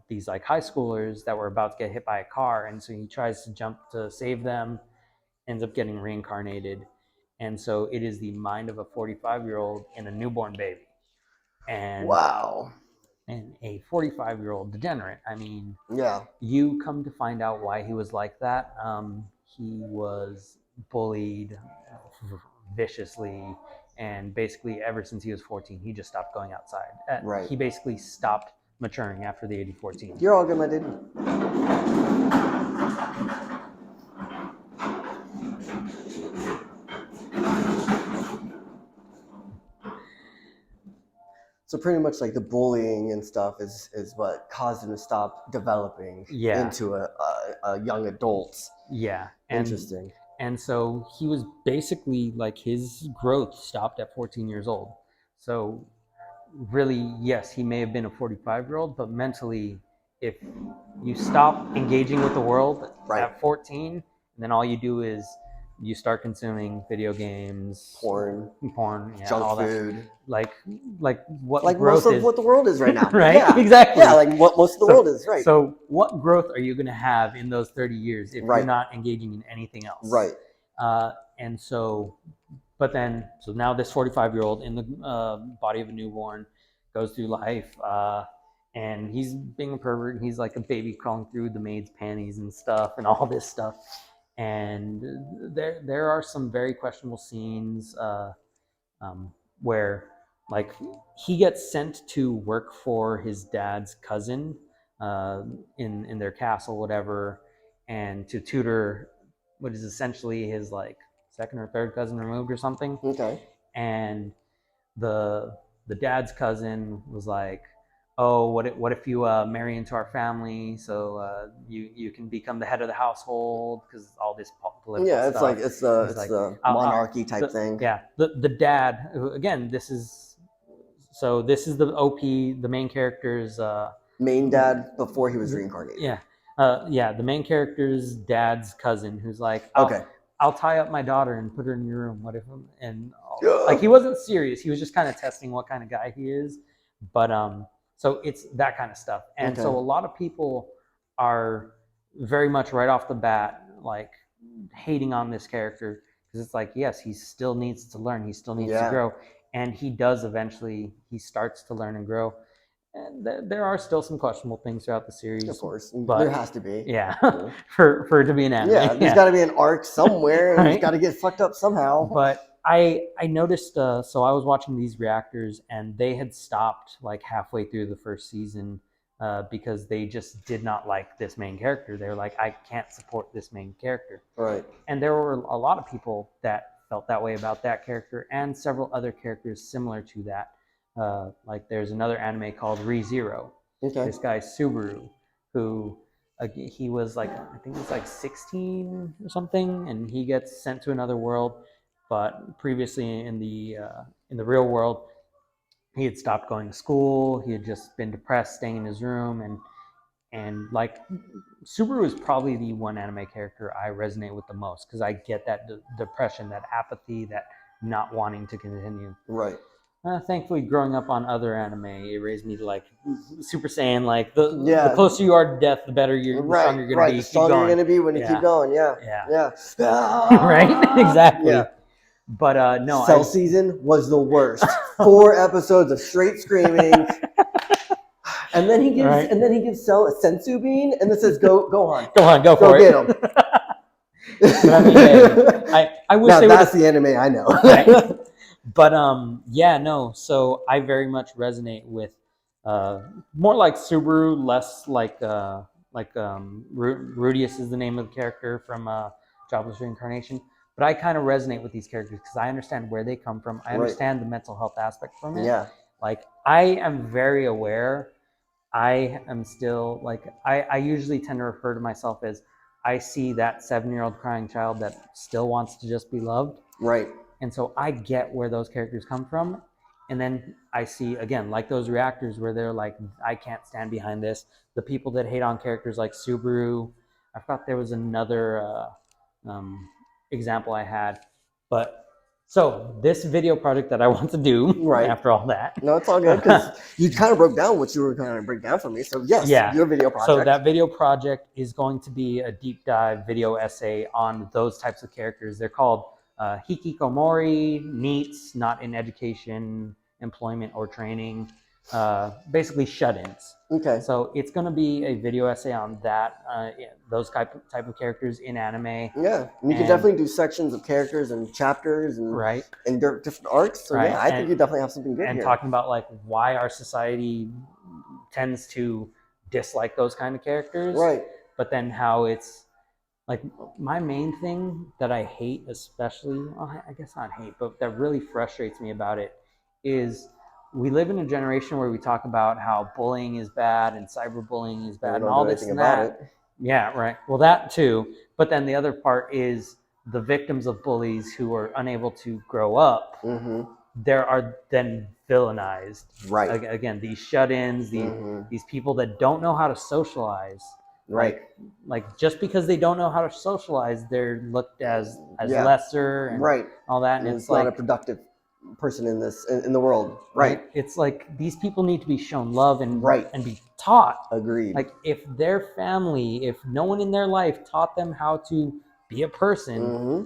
these like high schoolers that were about to get hit by a car, and so he tries to jump to save them, ends up getting reincarnated. And so it is the mind of a 45-year-old and a newborn baby. And wow. And a 45-year-old degenerate. I mean, you come to find out why he was like that. He was bullied viciously, and basically ever since he was 14, he just stopped going outside. Right. He basically stopped maturing after the age of 14. You're all good, my dude. So pretty much like the bullying and stuff is what caused him to stop developing into a young adult. Yeah. Interesting. And so he was basically like, his growth stopped at 14 years old. So really, yes, he may have been a 45-year-old, but mentally, if you stop engaging with the world at 14, and then all you do is you start consuming video games, porn, yeah, junk all food, that. Like what like growth most of what the world is right now. Right? Yeah, Exactly. Yeah, like what most of the world is, right? So what growth are you going to have in those 30 years if you're not engaging in anything else? Right. And so, but then, so now this 45-year-old in the body of a newborn goes through life, and he's being a pervert. He's like a baby crawling through the maid's panties and stuff, and all this stuff. And there are some very questionable scenes where, like, he gets sent to work for his dad's cousin in their castle, whatever, and to tutor what is essentially his like second or third cousin removed or something. Okay. And the dad's cousin was like, "Oh, what if you marry into our family, so you can become the head of the household, because all this political Yeah, it's stuff." like it's the monarchy type thing. Yeah, the dad, who, again, this is the OP, the main character's main dad before he was reincarnated. Yeah, the main character's dad's cousin, who's like, I'll tie up my daughter and put her in your room. What if? And like, he wasn't serious. He was just kind of testing what kind of guy he is. But so it's that kind of stuff. And so a lot of people are very much right off the bat like hating on this character, because it's like, yes, he still needs to learn. He still needs to grow, and he does eventually. He starts to learn and grow. And there are still some questionable things throughout the series. Of course, but there has to be. Yeah, for it to be an anime. Yeah, there's got to be an arc somewhere, and it's got to get fucked up somehow. But I noticed, so I was watching these reactors, and they had stopped like halfway through the first season because they just did not like this main character. They were like, I can't support this main character. Right. And there were a lot of people that felt that way about that character and several other characters similar to that. Like, there's another anime called ReZero. This guy Subaru, who he was like, I think he's like 16 or something, and he gets sent to another world. But previously in the real world, he had stopped going to school. He had just been depressed, staying in his room, and like, Subaru is probably the one anime character I resonate with the most, because I get that depression, that apathy, that not wanting to continue. Right. Thankfully, growing up on other anime, it raised me to like Super Saiyan. Like, the closer you are to death, the better the stronger you're gonna be. The stronger you're gonna be when you keep going. Yeah. Right. Exactly. Yeah. But no. Cell season was the worst. 4 episodes of straight screaming. And then he gives Cell a sensu bean, and then says, "Go on, go for it, get him." But I mean, I wish now that's the anime I know. Right? But yeah, no. So I very much resonate with more like Subaru, less like Rudius is the name of the character from Jobless Reincarnation. But I kind of resonate with these characters because I understand where they come from. I understand the mental health aspect from it. Yeah. Like, I am very aware. I am still like, I usually tend to refer to myself as, I see that 7-year-old crying child that still wants to just be loved. Right. And so I get where those characters come from. And then I see, again, like those reactors where they're like, I can't stand behind this. The people that hate on characters like Subaru. I thought there was another example I had. But so this video project that I want to do after all that. No, it's all good, because you kind of broke down what you were going to break down for me. So yes, your video project. So that video project is going to be a deep dive video essay on those types of characters. They're called hikikomori, NEETs, not in education, employment, or training. basically shut-ins. Okay. So it's going to be a video essay on that, those type of characters in anime. Yeah, and you can definitely do sections of characters and chapters and right, and different arcs. So right. yeah, I think you definitely have something good and here. talking about like why our society tends to dislike those kind of characters, Right. but then how it's like my main thing that I hate, especially, well, I guess not hate, but that really frustrates me about it is we live in a generation where we talk about how bullying is bad and cyberbullying is bad and all this and that. Yeah, right. Well, that too. But then the other part is the victims of bullies who are unable to grow up. Mm-hmm. There are then villainized. Right. Again, these shut-ins, these people that don't know how to socialize. Right. Like just because they don't know how to socialize, they're looked as lesser and right. all that. And it's like, not a productive person in this in the world. Right. It's like these people need to be shown love and and be taught. Agreed. Like if their family, if no one in their life taught them how to be a person,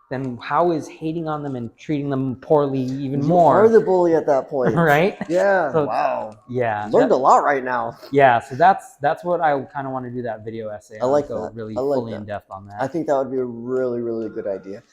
then how is hating on them and treating them poorly even more? You are the bully at that point. Right? Yeah. So, wow. Yeah. Learned a lot right now. Yeah. So that's what I kind of want to do that video essay. I like go that. Really like fully that. in depth on that. I think that would be a really, really good idea.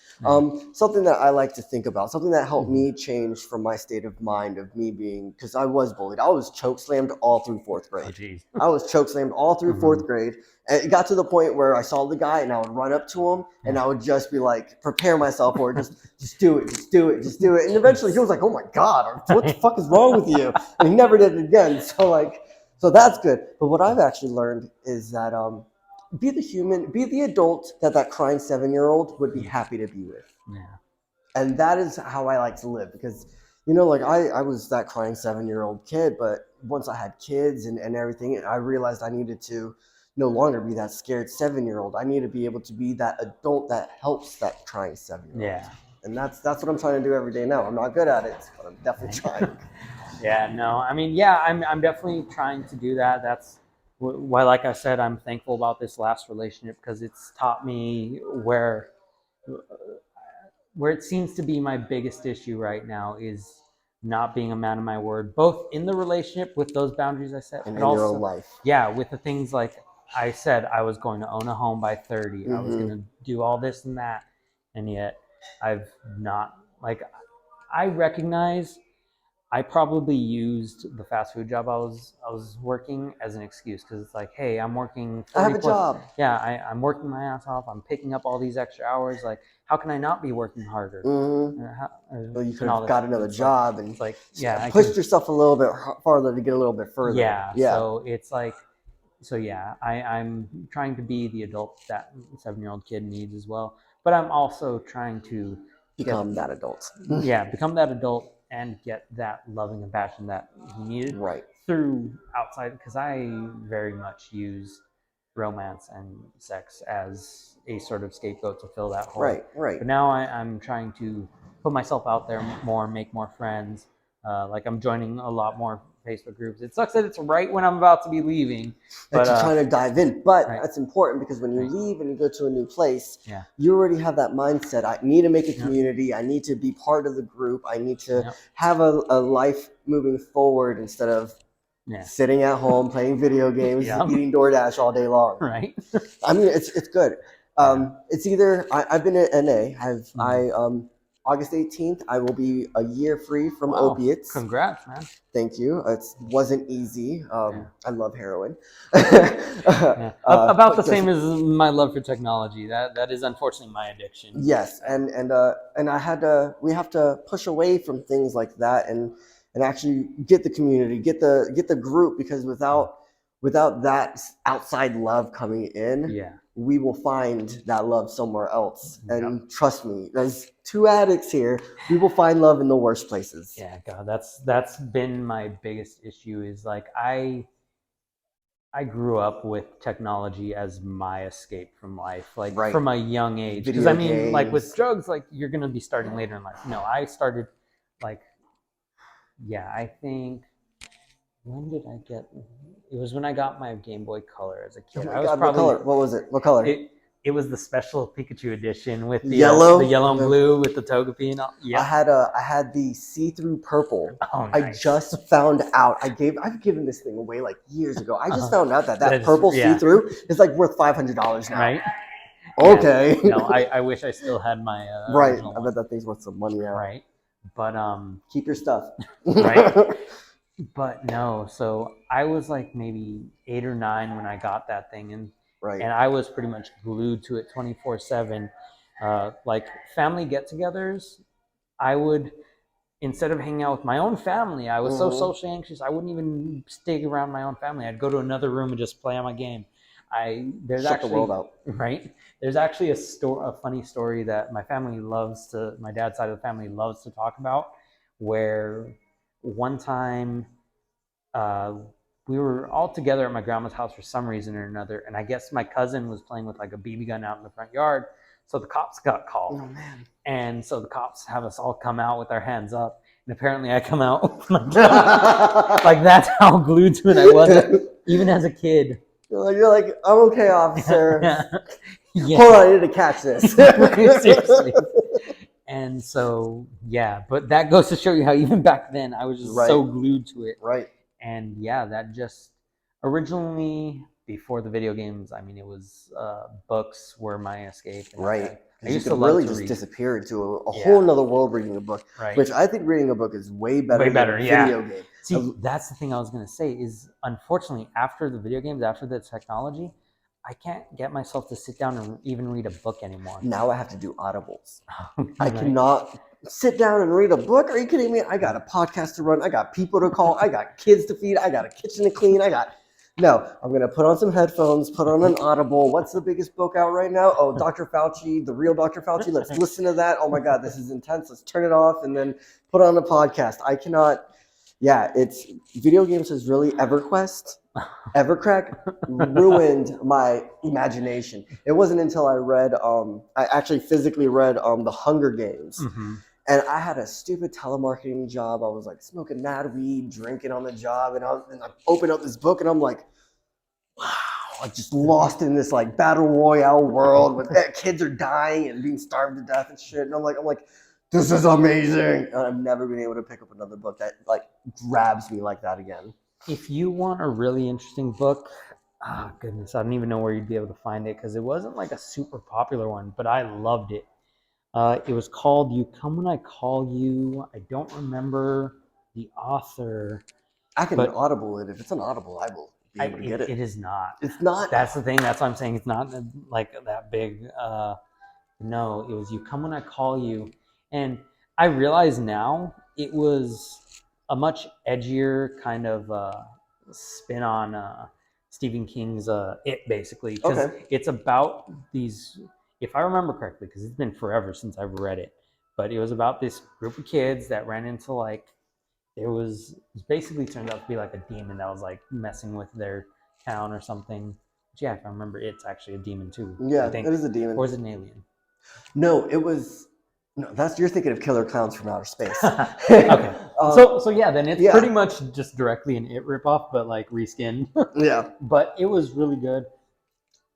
Something that I like to think about, something that helped me change from my state of mind of me being, because I was bullied. I was chokeslammed all through 4th grade. Oh, geez. I was chokeslammed all through 4th grade. And it got to the point where I saw the guy and I would run up to him and I would just be like, prepare myself for it. Just do it. Just do it. Just do it. And eventually he was like, oh my God, what the fuck is wrong with you? And he never did it again. So that's good. But what I've actually learned is that be the human, be the adult that crying 7-year-old would be happy to be with. Yeah. And that is how I like to live because, you know, like I was that crying 7-year-old kid, but once I had kids and everything, I realized I needed to no longer be that scared 7-year-old. I need to be able to be that adult that helps that crying 7-year-old. Yeah. And that's what I'm trying to do every day now. I'm not good at it, but I'm definitely trying. Yeah, no, I mean, yeah, I'm definitely trying to do that. That's why, like I said, I'm thankful about this last relationship because it's taught me where it seems to be my biggest issue right now is not being a man of my word, both in the relationship with those boundaries I set, and but in also, your own life. Yeah, with the things like I said, I was going to own a home by 30. I was going to do all this and that, and yet I've not. Like, I recognize I probably used the fast food job I was working as an excuse because it's like, hey, I'm working. I have a job. Yeah, I'm working my ass off. I'm picking up all these extra hours. Like, how can I not be working harder? Well, you could have got another job and it's like, pushed yourself a little bit farther to get a little bit further. Yeah. So it's like, I'm trying to be the adult that 7-year-old kid needs as well. But I'm also trying to become that adult. Become that adult and get that loving compassion that he needed through outside, because I very much use romance and sex as a sort of scapegoat to fill that hole. Right. But now I'm trying to put myself out there more, make more friends. Like I'm joining a lot more Facebook groups. It sucks that it's right when I'm about to be leaving. But you're trying to dive in. But that's important because when you leave and you go to a new place, you already have that mindset. I need to make a community. I need to be part of the group. I need to have a life moving forward instead of sitting at home, playing video games, eating DoorDash all day long. Right. I mean, it's good. It's either I've been at NA. August 18th, I will be a year free from opiates. Congrats, man. Thank you. It wasn't easy. I love heroin. About the same as my love for technology. That is unfortunately my addiction. Yes, and we have to push away from things like that and actually get the community, get the group, because without that outside love coming in, we will find that love somewhere else. And trust me, there's 2 addicts here. We will find love in the worst places. Yeah, God, that's been my biggest issue is like I grew up with technology as my escape from life, like from a young age. Because I mean, like with drugs, like you're gonna be starting later in life. No, I started like, I think. When did I get? It was when I got my Game Boy Color as a kid. Oh my God, what color? What was it? What color? It was the special Pikachu edition with the Yellow? the yellow and blue with the Togepi and all. Yeah. I had the see-through purple. Oh, I nice. just found out. I've given this thing away like years ago. I just found out that That's- purple yeah. see-through is like worth $500 now. Right? Okay. Yeah. No, I wish I still had my Right. original I one. bet that thing's worth some money now. Right. But Keep your stuff. Right. But no, so I was like maybe 8 or 9 when I got that thing, and Right. I was pretty much glued to it 24/7. Like family get-togethers, I would, instead of hanging out with my own family, I was so socially anxious, I wouldn't even stay around my own family. I'd go to another room and just play on my game. There's Shut actually the world out. right. There's actually a funny story that my dad's side of the family loves to talk about, where one time we were all together at my grandma's house for some reason or another, and I guess my cousin was playing with like a BB gun out in the front yard, so the cops got called. Oh man. And so the cops have us all come out with our hands up, and apparently I come out with my gun. Like that's how glued to it I was, even as a kid. You're like, I'm okay, officer. Yeah. Hold on, I need to catch this. Seriously. And so, yeah, but that goes to show you how even back then I was just so glued to it. Right. And yeah, that just originally, before the video games, I mean, it was books were my escape. And Right. I used you to could love really to just read. disappear into a whole nother world reading a book. Right. Which I think reading a book is way better Way better, than a yeah. video game. See, that's the thing I was going to say is, unfortunately, after the video games, after the technology, I can't get myself to sit down and even read a book anymore. Now I have to do audibles. I Right. cannot sit down and read a book. Are you kidding me? I got a podcast to run. I got people to call. I got kids to feed. I got a kitchen to clean. No, I'm going to put on some headphones, put on an Audible. What's the biggest book out right now? Oh, Dr. Fauci, the real Dr. Fauci. Let's listen to that. Oh my God, this is intense. Let's turn it off and then put on a podcast. I cannot. Yeah, video games has really EverQuest, Evercrack ruined my imagination. It wasn't until I read, I actually physically read The Hunger Games. Mm-hmm. And I had a stupid telemarketing job. I was like smoking mad weed, drinking on the job. And I opened up this book and I'm like, wow, I'm just lost in this like battle royale world with kids are dying and being starved to death and shit. And I'm like, this is amazing. And I've never been able to pick up another book that like grabs me like that again. If you want a really interesting book, oh goodness, I don't even know where you'd be able to find it because it wasn't like a super popular one, but I loved it. It was called You Come When I Call You. I don't remember the author. I can audible it. If it's an audible, I will be able to get it. It is not. It's not. That's the thing. That's why I'm saying it's not like that big. No, it was You Come When I Call You. And I realize now it was a much edgier kind of spin on Stephen King's It, basically. Because it's about these... If I remember correctly, because it's been forever since I've read it, but it was about this group of kids that ran into like, it basically turned out to be like a demon that was like messing with their town or something. But yeah, if I remember, it's actually a demon too. Yeah, I think. it is a demon. Or is it an alien? No, it was... No, you're thinking of Killer Clowns from Outer Space. Okay. So yeah, then it's pretty much just directly an It ripoff, but like reskinned. Yeah. But it was really good.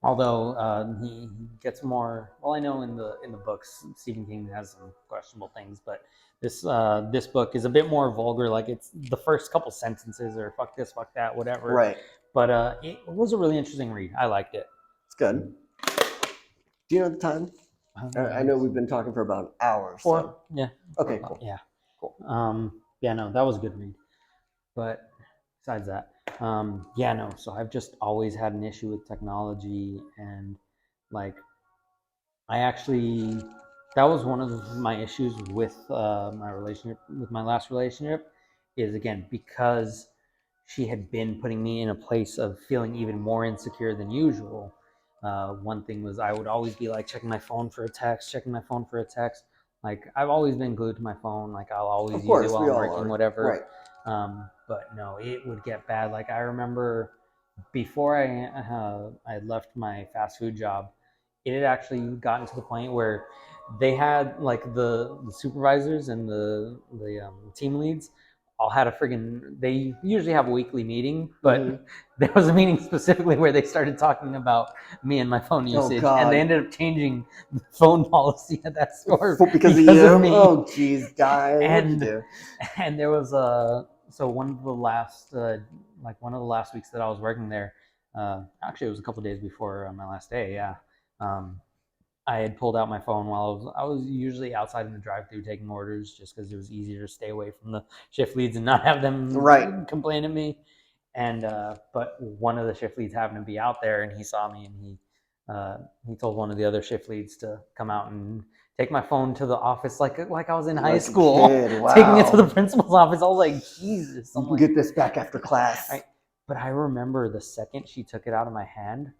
Although he gets more, well, I know in the books Stephen King has some questionable things, but this book is a bit more vulgar. Like it's the first couple sentences are fuck this, fuck that, whatever. Right. But it was a really interesting read. I liked it. It's good. Do you know the time? I know we've been talking for about an hour. 4. So. Yeah. Okay. Cool. Yeah. Cool. Yeah. No, that was a good read. But besides that. So I've just always had an issue with technology, and like that was one of my issues with my relationship, with my last relationship, is again because she had been putting me in a place of feeling even more insecure than usual. One thing was I would always be like checking my phone for a text. Like I've always been glued to my phone. Like I'll always use it while I'm working, whatever. Right. But no, it would get bad. Like I remember before I had left my fast food job, it had actually gotten to the point where they had like the supervisors and the team leads all had a friggin'. They usually have a weekly meeting, but Mhm. there was a meeting specifically where they started talking about me and my phone usage, God. and they ended up changing the phone policy at that store Because of you? me. Oh, jeez, guy, what'd you And do? and there was a so one of the last weeks that I was working there. Actually, it was a couple days before my last day. Yeah. I had pulled out my phone while I was usually outside in the drive-through taking orders, just because it was easier to stay away from the shift leads and not have them Right. complain at me. And but one of the shift leads happened to be out there, and he saw me, and he told one of the other shift leads to come out and take my phone to the office, like I was in high Like a school, kid, taking it to wow. the principal's office. I was like, Jesus, You I'm can like, get this back after class. but I remember the second she took it out of my hand,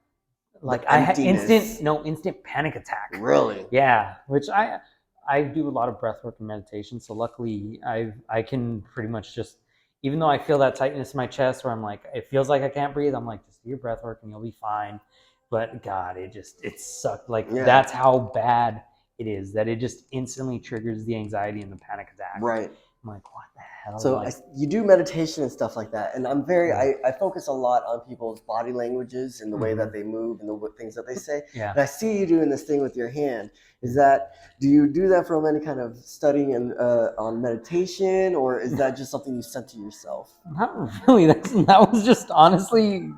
like The I had emptiness. instant panic attack. Really? Yeah, which I do a lot of breath work and meditation, so luckily I can pretty much just, even though I feel that tightness in my chest where I'm like, it feels like I can't breathe, I'm like, just do your breath work and you'll be fine. But God, it sucked. Like Yeah. that's how bad it is, that it just instantly triggers the anxiety and the panic attack. Right. I'm like, what the hell? So like, you do meditation and stuff like that, and I'm very I focus a lot on people's body languages and the way that they move and the things that they say. yeah. And I see you doing this thing with your hand. Do you do that from any kind of studying and on meditation, or is that just something you center yourself? Not really. That was just honestly.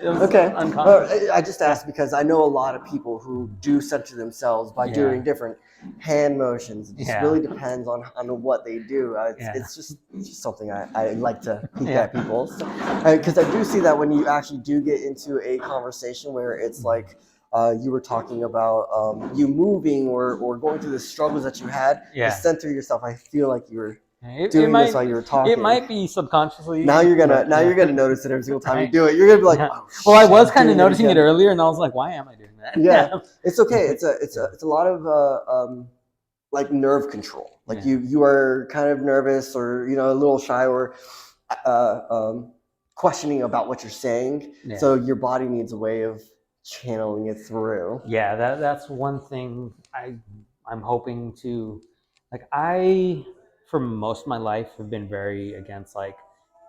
It was Okay. unconscious. I just asked because I know a lot of people who do center themselves by doing different hand motions. It just really depends on what they do. It's just something I like to peek at people. Because I do see that when you actually do get into a conversation where it's like you were talking about you moving or going through the struggles that you had to center yourself. I feel like you were doing this while you were talking. It might be subconsciously. Now you're gonna notice it every single time you do it. You're gonna be like, oh, well, I was kind of noticing it earlier, and I was like, why am I doing that? Yeah, it's okay. It's a lot of like nerve control. Like you are kind of nervous or a little shy or questioning about what you're saying. So your body needs a way of channeling it through. Yeah, that's one thing I'm hoping to, like, for most of my life have been very against like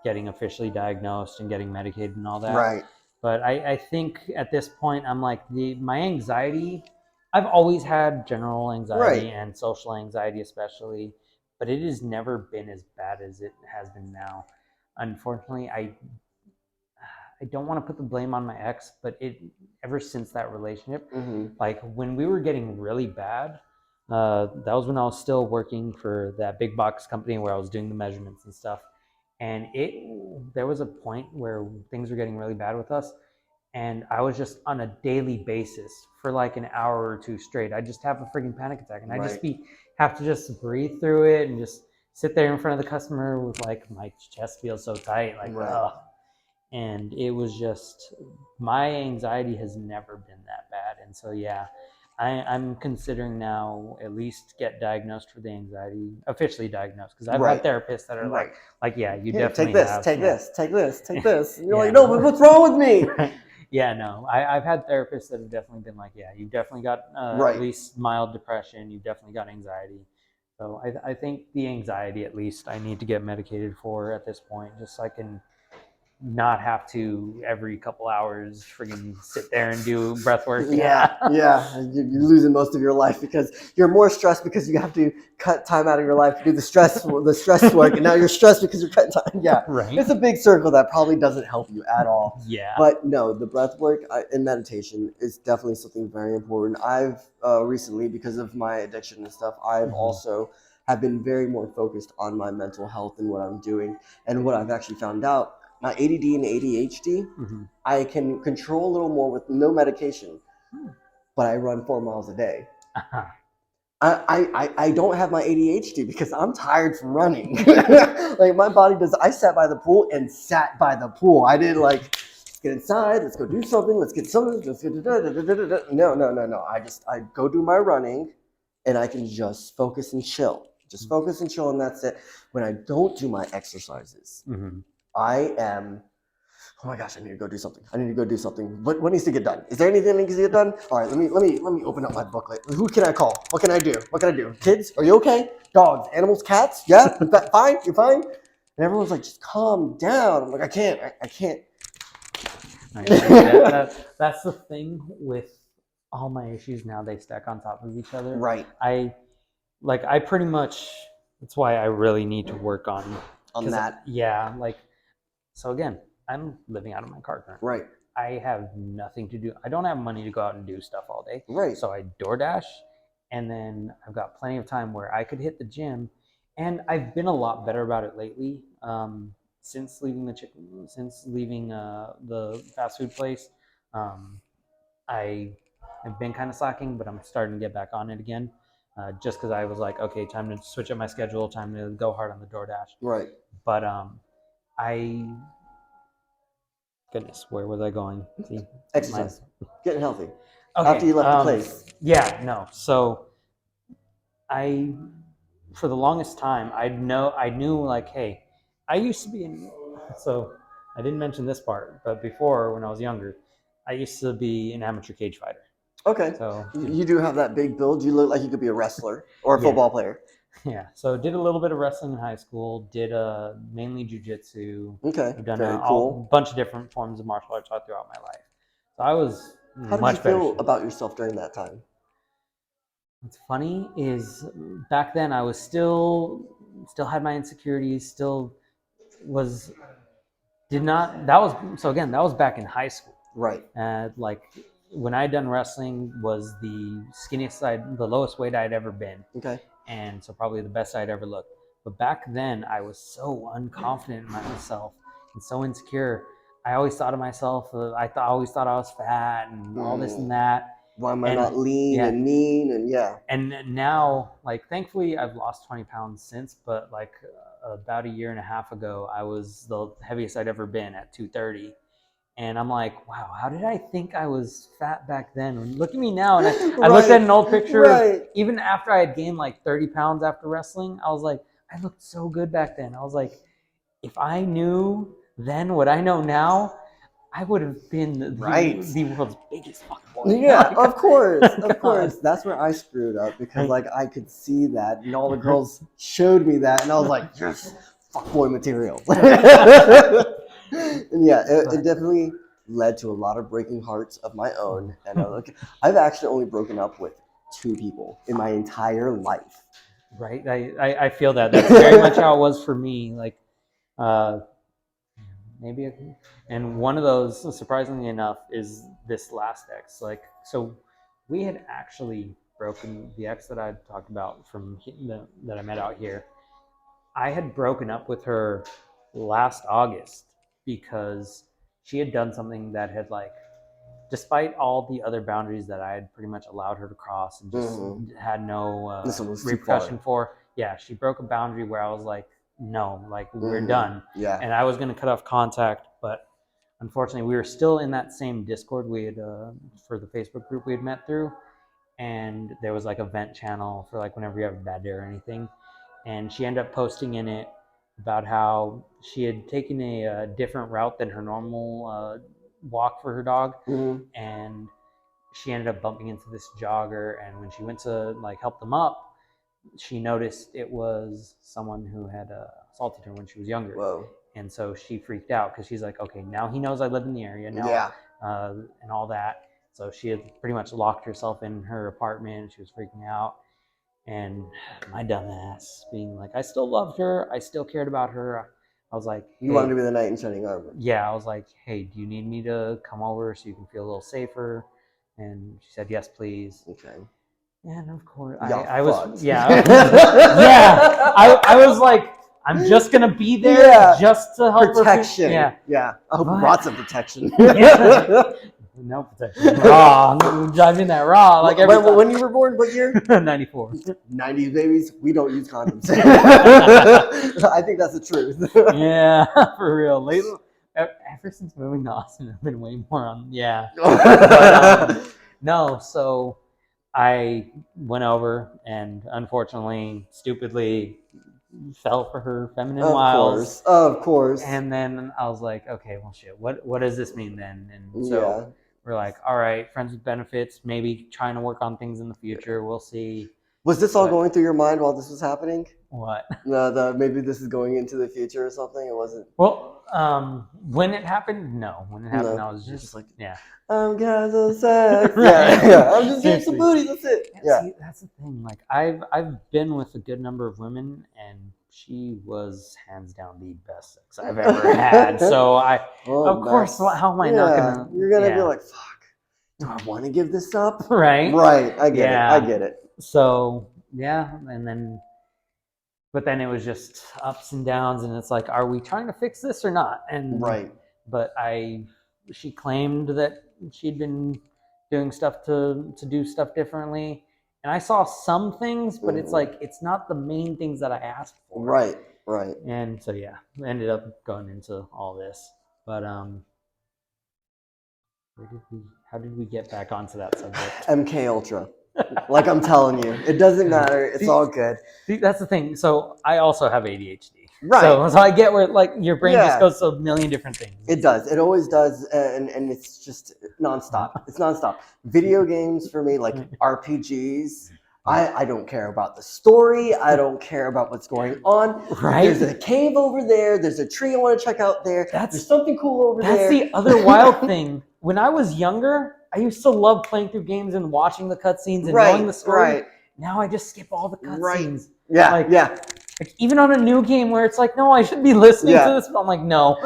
getting officially diagnosed and getting medicated and all that. Right. But I think at this point I'm like my anxiety, I've always had general anxiety and social anxiety especially, but it has never been as bad as it has been now. Unfortunately, I don't want to put the blame on my ex, but ever since that relationship, like when we were getting really bad, that was when I was still working for that big box company where I was doing the measurements and stuff. And there was a point where things were getting really bad with us, and I was just on a daily basis for like an hour or two straight. I just have a freaking panic attack, and I just have to just breathe through it and just sit there in front of the customer with like my chest feels so tight, like ugh. And it was just, my anxiety has never been that bad. And so, yeah, I'm considering now at least get diagnosed for the anxiety, officially diagnosed. Because I've had therapists that are like, yeah, you definitely take this. And you're like, no, but what's wrong with me? Yeah, no, I've had therapists that have definitely been like, yeah, you've definitely got at least mild depression. You've definitely got anxiety. So I think the anxiety, at least, I need to get medicated for at this point, just so I can not have to every couple hours friggin' sit there and do breath work. Yeah. You're losing most of your life because you're more stressed because you have to cut time out of your life to do the stress work, and now you're stressed because you're cutting time. Yeah, It's a big circle that probably doesn't help you at all. Yeah. But no, the breath work and meditation is definitely something very important. I've recently, because of my addiction and stuff, I've also have been very more focused on my mental health and what I'm doing, and what I've actually found out. My ADD and ADHD, I can control a little more with no medication, but I run 4 miles a day. I don't have my ADHD because I'm tired from running. Like my body does. I sat by the pool and sat by the pool. I didn't like, let's get inside, let's go do something, let's get something. No. I go do my running, and I can just focus and chill. Just focus and chill, and that's it. When I don't do my exercises. I am, oh my gosh, I need to go do something. What needs to get done? Is there anything that needs to get done? All right, let me open up my booklet. Who can I call? What can I do? Kids, are you okay? Dogs, animals, cats? Yeah? Fine? You're fine? And everyone's like, just calm down. I'm like, I can't. That's the thing with all my issues now. They stack on top of each other. Right. I pretty much, that's why I really need to work on that. Yeah, like, so again, I'm living out of my car currently. Right. I have nothing to do. I don't have money to go out and do stuff all day. Right. So I DoorDash, and then I've got plenty of time where I could hit the gym, and I've been a lot better about it lately. Since leaving the fast food place, I have been kind of slacking, but I'm starting to get back on it again. Just because I was like, okay, time to switch up my schedule, time to go hard on the DoorDash. Right. But goodness, where was I going? See, Exercise. Getting healthy. Okay, After you left the place. Yeah, no. So for the longest time, I knew like, hey, I used to be in. So I didn't mention this part, but before, when I was younger, I used to be an amateur cage fighter. Okay. So you do have that big build. You look like you could be a wrestler or a football player. Yeah. So did a little bit of wrestling in high school. Did mainly jujitsu. Okay. I've done Very a cool. bunch of different forms of martial arts all throughout my life. So I was How did you feel about yourself during that time? What's funny is back then I was still had my insecurities. Still was that was back in high school. Right. Like when I'd done wrestling was the skinniest the lowest weight I'd ever been. Okay. And so probably the best I'd ever looked. But back then I was so unconfident in myself and so insecure. I always thought of myself, I always thought I was fat and all this and that. Why am I not lean and mean and And now, like, thankfully I've lost 20 pounds since, but like about a year and a half ago, I was the heaviest I'd ever been at 230. And I'm like, wow, how did I think I was fat back then? And look at me now. And I looked at an old picture, even after I had gained like 30 pounds after wrestling, I was like, I looked so good back then. I was like, if I knew then what I know now, I would have been the world's biggest fucking boy. Yeah, of course, of course. That's where I screwed up because like I could see that, and all the girls showed me that, and I was like, yes, fuckboy material. And yeah, it definitely led to a lot of breaking hearts of my own. And I've actually only broken up with 2 people in my entire life. Right, I feel that. That's very much how it was for me. Like, and one of those, surprisingly enough, is this last ex. Like, so we had actually broken the ex that I talked about that I met out here. I had broken up with her last August because she had done something that had, like, despite all the other boundaries that I had pretty much allowed her to cross and just had no repercussion for. Yeah, she broke a boundary where I was like, no, like, we're done. Yeah. And I was going to cut off contact, but unfortunately we were still in that same Discord we had for the Facebook group we had met through, and there was like a vent channel for like whenever you have a bad day or anything, and she ended up posting in it about how she had taken a different route than her normal walk for her dog, and she ended up bumping into this jogger, and when she went to like help them up, she noticed it was someone who had assaulted her when she was younger. Whoa. And so she freaked out because she's like, okay, now he knows I live in the area now, and all that. So she had pretty much locked herself in her apartment. She was freaking out. And my dumb ass being like, I still loved her. I still cared about her. I was like, you wanted to be the knight in shining armor. Yeah, I was like, hey, do you need me to come over so you can feel a little safer? And she said, yes, please. Okay. And of course, I was, yeah, I was like, I'm just gonna be there just to help protection. Yeah. I hope lots of protection. No protection. Raw. I'm driving that raw. Like when you were born, what year? 94. 90s babies. We don't use condoms. I think that's the truth. Yeah, for real. Lately, ever since moving to Austin, I've been way more on. Yeah. But, no, so I went over and unfortunately, stupidly, fell for her feminine wiles. Of course. And then I was like, okay, well, shit. What does this mean then? And so we're like, all right, friends with benefits. Maybe trying to work on things in the future. We'll see. Was this all But- going through your mind while this was happening? What? No, maybe this is going into the future or something. It wasn't. Well, when it happened, no. When it happened, No, I was you're just like, yeah. I'm casual sex. Right. Yeah. I'm just getting some Seriously. booty. That's it. Yeah. See, that's the thing. Like I've been with a good number of women, and she was hands down the best sex I've ever had. So Oh, of course, how am I not gonna? You're gonna be yeah. like, fuck. Do I want to give this up? Right. Right. I get Yeah. it. I get it. So yeah, but then it was just ups and downs, and it's like, are we trying to fix this or not? And Right. but she claimed that she'd been doing stuff to do stuff differently, and I saw some things, but it's like it's not the main things that I asked for. Right. Right. And so yeah, I ended up going into all this. But how did we get back onto that subject? MK Ultra. Like I'm telling you, it doesn't matter. It's all good. See, that's the thing. So I also have ADHD. Right. So I get where like your brain Yeah. just goes to a million different things. It does. It always does, and it's just nonstop. It's nonstop. Video games for me, like RPGs. I don't care about the story. I don't care about what's going on. Right. There's a cave over there. There's a tree I want to check out there. There's something cool over That's there. the other wild thing. When I was younger, I used to love playing through games and watching the cutscenes and knowing the story. Right. Now I just skip all the cutscenes. Yeah. Like, yeah. Like even on a new game where it's like, no, I should be listening Yeah. to this. But I'm like, no.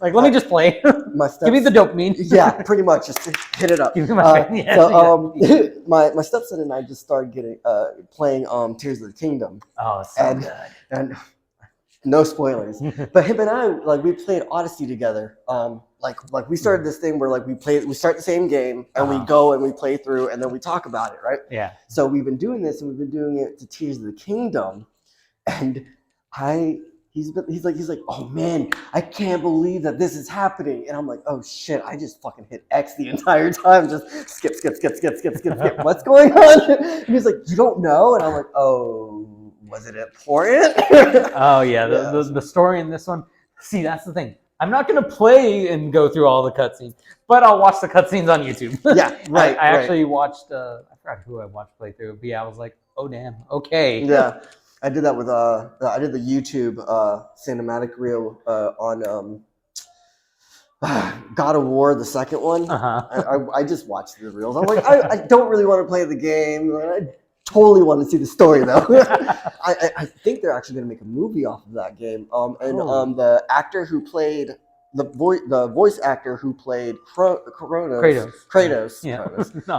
Like, let me just play. My steps, Give me the dopamine. Yeah, pretty much. Just hit it up. Give me my yes, So my stepson and I just started playing Tears of the Kingdom. Oh, so And- good. And no spoilers. But him and I, like, we played Odyssey together. Like we started this thing where like we start the same game and we go and we play through and then we talk about it, right? Yeah. So we've been doing this and we've been doing it to Tears of the Kingdom, and he's like, oh man, I can't believe that this is happening, and I'm like, oh shit, I just fucking hit X the entire time, just skip. What's going on? And he's like, you don't know, and I'm like, oh, was it important? Oh yeah, the story in this one. See, that's the thing. I'm not gonna play and go through all the cutscenes, but I'll watch the cutscenes on YouTube. Yeah, right. I actually watched. I forgot who I watched play through, but yeah, I was like, oh damn, okay. Yeah, I did that with I did the YouTube cinematic reel on God of War, the second one. I just watched the reels. I'm like, I don't really want to play the game. I totally want to see the story though. I think they're actually going to make a movie off of that game. The actor who played the voice actor who played Kratos. Yeah.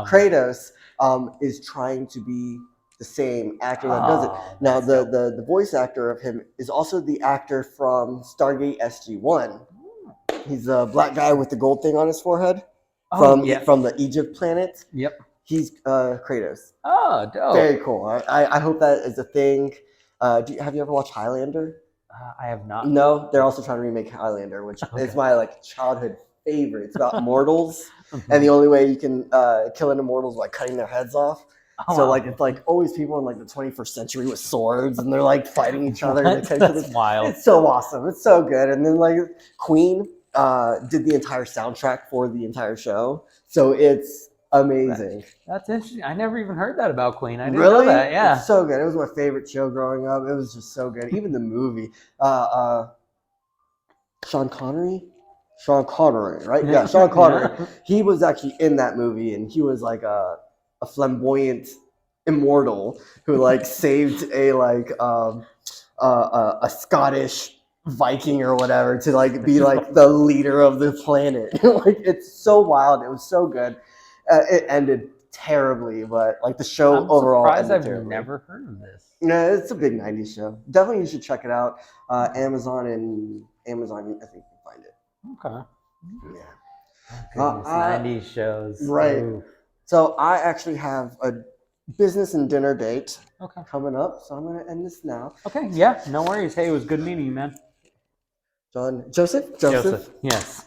Kratos is trying to be the same actor that does it. Now the voice actor of him is also the actor from Stargate SG-1. He's a black guy with the gold thing on his forehead from the Egypt planet. Yep. He's Kratos. Oh, dope. Very cool. I hope that is a thing. Have you ever watched Highlander? I have not. No, they're also trying to remake Highlander, which is my like childhood favorite. It's about immortals, and the only way you can kill an immortal is by cutting their heads off. Oh, So wow. like it's like always people in like the 21st century with swords, and they're like fighting each other. What? And they cut each That's other. wild. It's so awesome. It's so good. And then like Queen did the entire soundtrack for the entire show, so it's amazing. That's interesting. I never even heard that about Queen. I didn't Really? know that. Yeah. It's so good. It was my favorite show growing up. It was just so good. Even the movie. Sean Connery, right? Yeah, Sean Connery. Yeah. He was actually in that movie, and he was like a flamboyant immortal who like saved a Scottish Viking or whatever to like be like the leader of the planet. Like it's so wild. It was so good. It ended terribly, but like the show I'm overall surprised ended I've terribly. never heard of this. No, it's a big 90s show. Definitely you should check it out. Amazon, I think you can find it. Okay. Yeah. Goodness, I- 90s shows. Right. Ooh. So I actually have a business and dinner date Okay. coming up, so I'm going to end this now. Okay. Yeah. No worries. Hey, it was good meeting you, man. Joseph? Yes.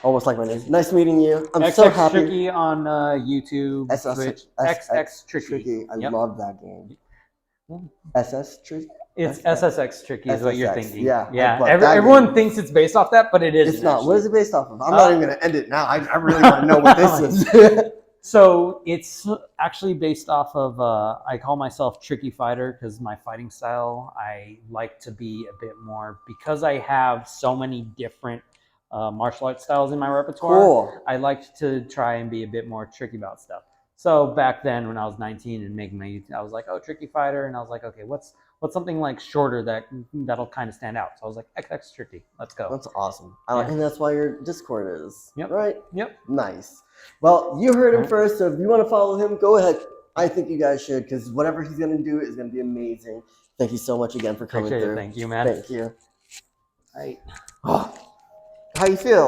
Almost like my name. Nice meeting you. I'm so happy. xxTricky on YouTube, SS Twitch. xxTricky. Tricky. I Yep. love that game. Yeah. SS Tricky? It's SSX Tricky is what you're SSX, thinking. yeah. Yeah. But that Everyone game- thinks it's based off that, but it isn't. It's not. actually. What is it based off of? I'm not even going to end it now. I really want to know what this is. So it's actually based off of, I call myself Tricky Fighter because my fighting style, I like to be a bit more, because I have so many different martial arts styles in my repertoire. Cool. I like to try and be a bit more tricky about stuff. So back then when I was 19 and making my YouTube, I was like, oh, Tricky Fighter. And I was like, okay, what's something like shorter that'll kind of stand out? So I was like, xxTricky. Let's go. That's awesome. And that's why your Discord is. Yep. Right? Yep. Nice. Well, you heard him Alright. first, so if you want to follow him, go ahead. I think you guys should, because whatever he's going to do is going to be amazing. Thank you so much again for coming Appreciate it. through. Thank you, man. Thank you. All right. How you feel?